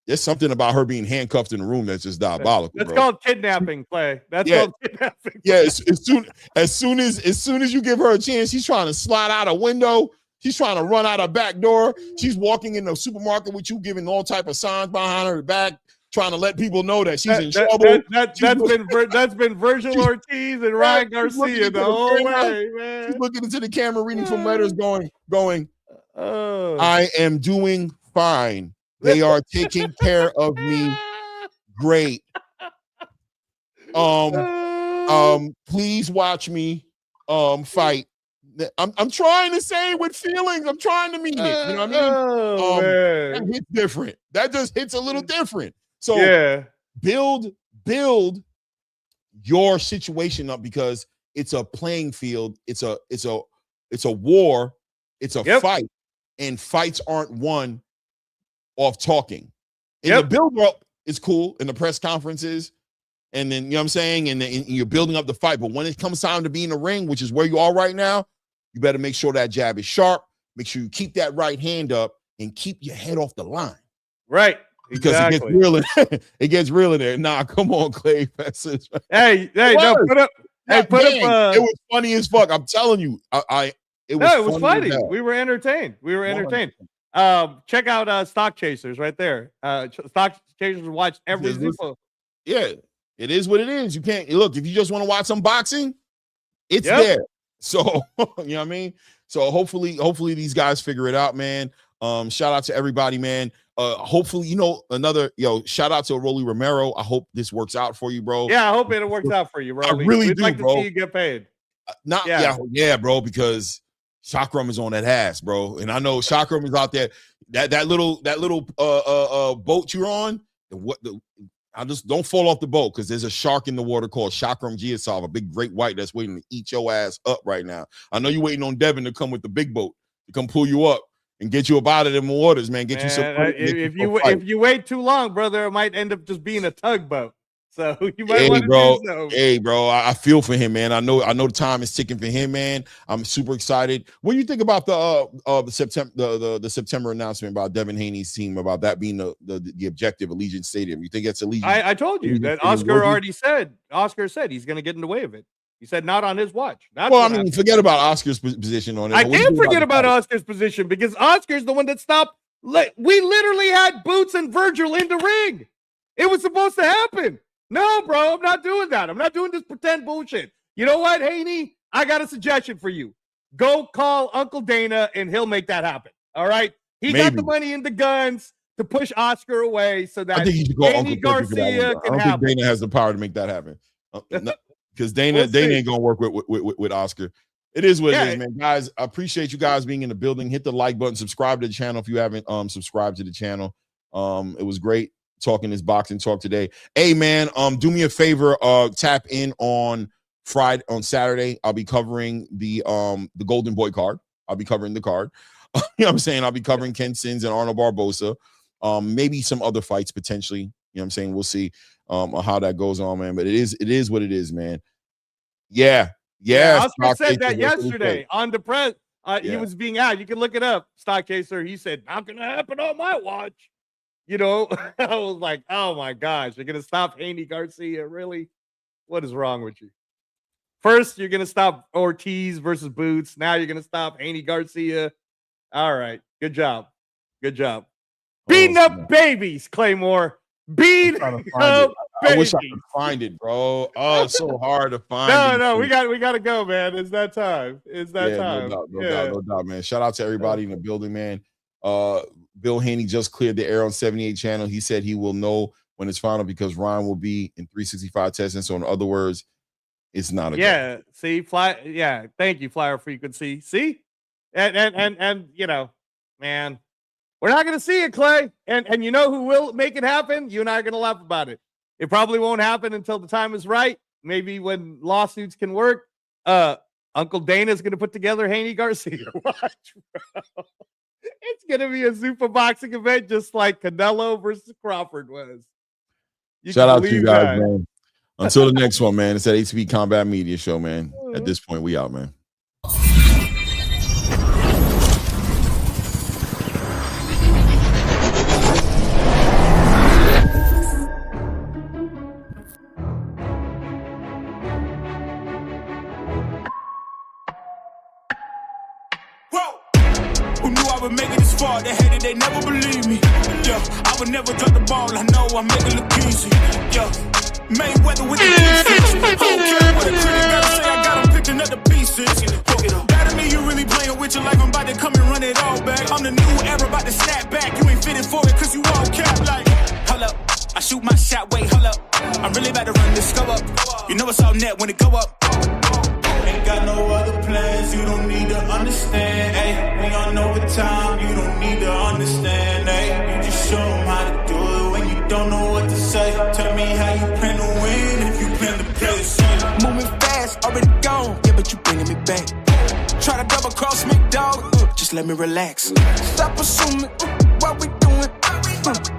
there's something about her being handcuffed in a room that's just diabolical. That's called kidnapping, Clay. That's called kidnapping. Yeah, as soon as you give her a chance, she's trying to slide out a window. She's trying to run out a back door. She's walking in the supermarket with you, giving all type of signs behind her back, trying to let people know that she's in trouble. That's been Virgil Ortiz and Ryan Garcia the whole way, man. She's looking into the camera, reading from letters, going, I am doing fine. They are taking care of me. Great. Please watch me fight. I'm trying to say it with feelings. I'm trying to mean it. You know what I mean? That hits different. That just hits a little different. So build your situation up, because it's a playing field. It's a war. It's a fight, and fights aren't won off talking. And the build up is cool in the press conferences, and then you know what I'm saying, and you're building up the fight. But when it comes time to be in the ring, which is where you are right now, you better make sure that jab is sharp. Make sure you keep that right hand up and keep your head off the line. Right. Because it gets real it gets real in there. Nah, come on, Clay. Hey, no, put up. Hey, put up. It was funny as fuck. I'm telling you. It was funny. We were entertained. Check out Stock Chasers right there. Stock Chasers watched every Zuffa. Yeah. It is what it is. You can't look if you just want to watch some boxing, it's there. So you know what I mean? So hopefully these guys figure it out, man. Shout out to everybody, man. Hopefully, another shout out to Rolly Romero. I hope this works out for you, bro. Yeah, I hope it works out for you, Rolly. I really We'd do, like bro. to see you get paid. Bro, because Chakram is on that ass, bro. And I know Chakram is out there. That little boat you're on, I just don't fall off the boat because there's a shark in the water called Chakram Giasav, a big great white that's waiting to eat your ass up right now. I know you're waiting on Devin to come with the big boat to come pull you up and get you up out of them waters, man. Get you some. If you wait too long, brother, it might end up just being a tugboat. So you might want to do so. Hey, bro, I feel for him, man. I know the time is ticking for him, man. I'm super excited. What do you think about the September announcement about Devin Haney's team, about that being the objective Allegiant Stadium? You think it's Allegiant? I told you that Oscar said he's going to get in the way of it. He said not on his watch. Forget about Oscar's position on it. I can't forget about Oscar's position because Oscar's the one that stopped. We literally had Boots and Virgil in the ring. It was supposed to happen. No, bro, I'm not doing that. I'm not doing this pretend bullshit. You know what, Haney? I got a suggestion for you. Go call Uncle Dana and he'll make that happen. All right? He got the money and the guns to push Oscar away so that I think he should call Haney Uncle Garcia can I don't have think Dana has the power to make that happen. Because Dana ain't gonna work with Oscar. It is what it is, man. Guys, I appreciate you guys being in the building. Hit the like button, subscribe to the channel if you haven't subscribed to the channel. It was great talking this boxing talk today. Hey, man, do me a favor, tap in on Saturday. I'll be covering the Golden Boy card. I'll be covering the card. You know what I'm saying? I'll be covering Ken Sins and Arnold Barboza. Maybe some other fights potentially. You know what I'm saying? We'll see how that goes on, man. But it is what it is, man. Yeah. Oscar said that yesterday on the press. He was being asked. You can look it up. Stockcaser. He said, "Not gonna happen on my watch." I was like, "Oh my gosh, you're gonna stop Haney Garcia? Really? What is wrong with you?" First, you're gonna stop Ortiz versus Boots. Now you're gonna stop Haney Garcia. All right, good job. Beating up babies, Claymore. Beating up babies. I wish I could find it, bro. Oh, it's so hard to find. No, we got to go, man. It's that time. No doubt, man. Shout out to everybody in the building, man. Bill Haney just cleared the air on 78 channel. He said he will know when it's final because Ryan will be in 365 testing. So in other words, it's not a go. See, thank you, Flyer Frequency. See? And man, we're not gonna see it, Clay. And you know who will make it happen? You and I are gonna laugh about it. It probably won't happen until the time is right. Maybe when lawsuits can work. Uncle Dana's gonna put together Haney Garcia. Watch, bro. It's gonna be a Zuffa boxing event, just like Canelo versus Crawford was. Shout out to you guys, man. Until the next one, man. It's at ATV Combat Media Show, man. At this point, we out, man. Make it this far, they hated, they never believe me. I would never drop the ball, I know I make it look easy. Mayweather with the pieces. I don't care what a critic gotta say, I got him picked another pieces. That to me, you really playing with your life, I'm about to come and run it all back. I'm the new era, about to snap back. You ain't fitted for it, cause you all cap like. Hold up, I shoot my shot, wait, hold up. I'm really about to run this go up. You know it's all net when it go up. Ain't got no other plans, you don't need to understand, ayy. We on overtime, you don't need to understand, ayy. You just show them how to do it when you don't know what to say. Tell me how you plan to win if you plan to play the same. Moving fast, already gone, yeah, but you bringing me back. Try to double cross me, dog, just let me relax. Stop assuming what we doing.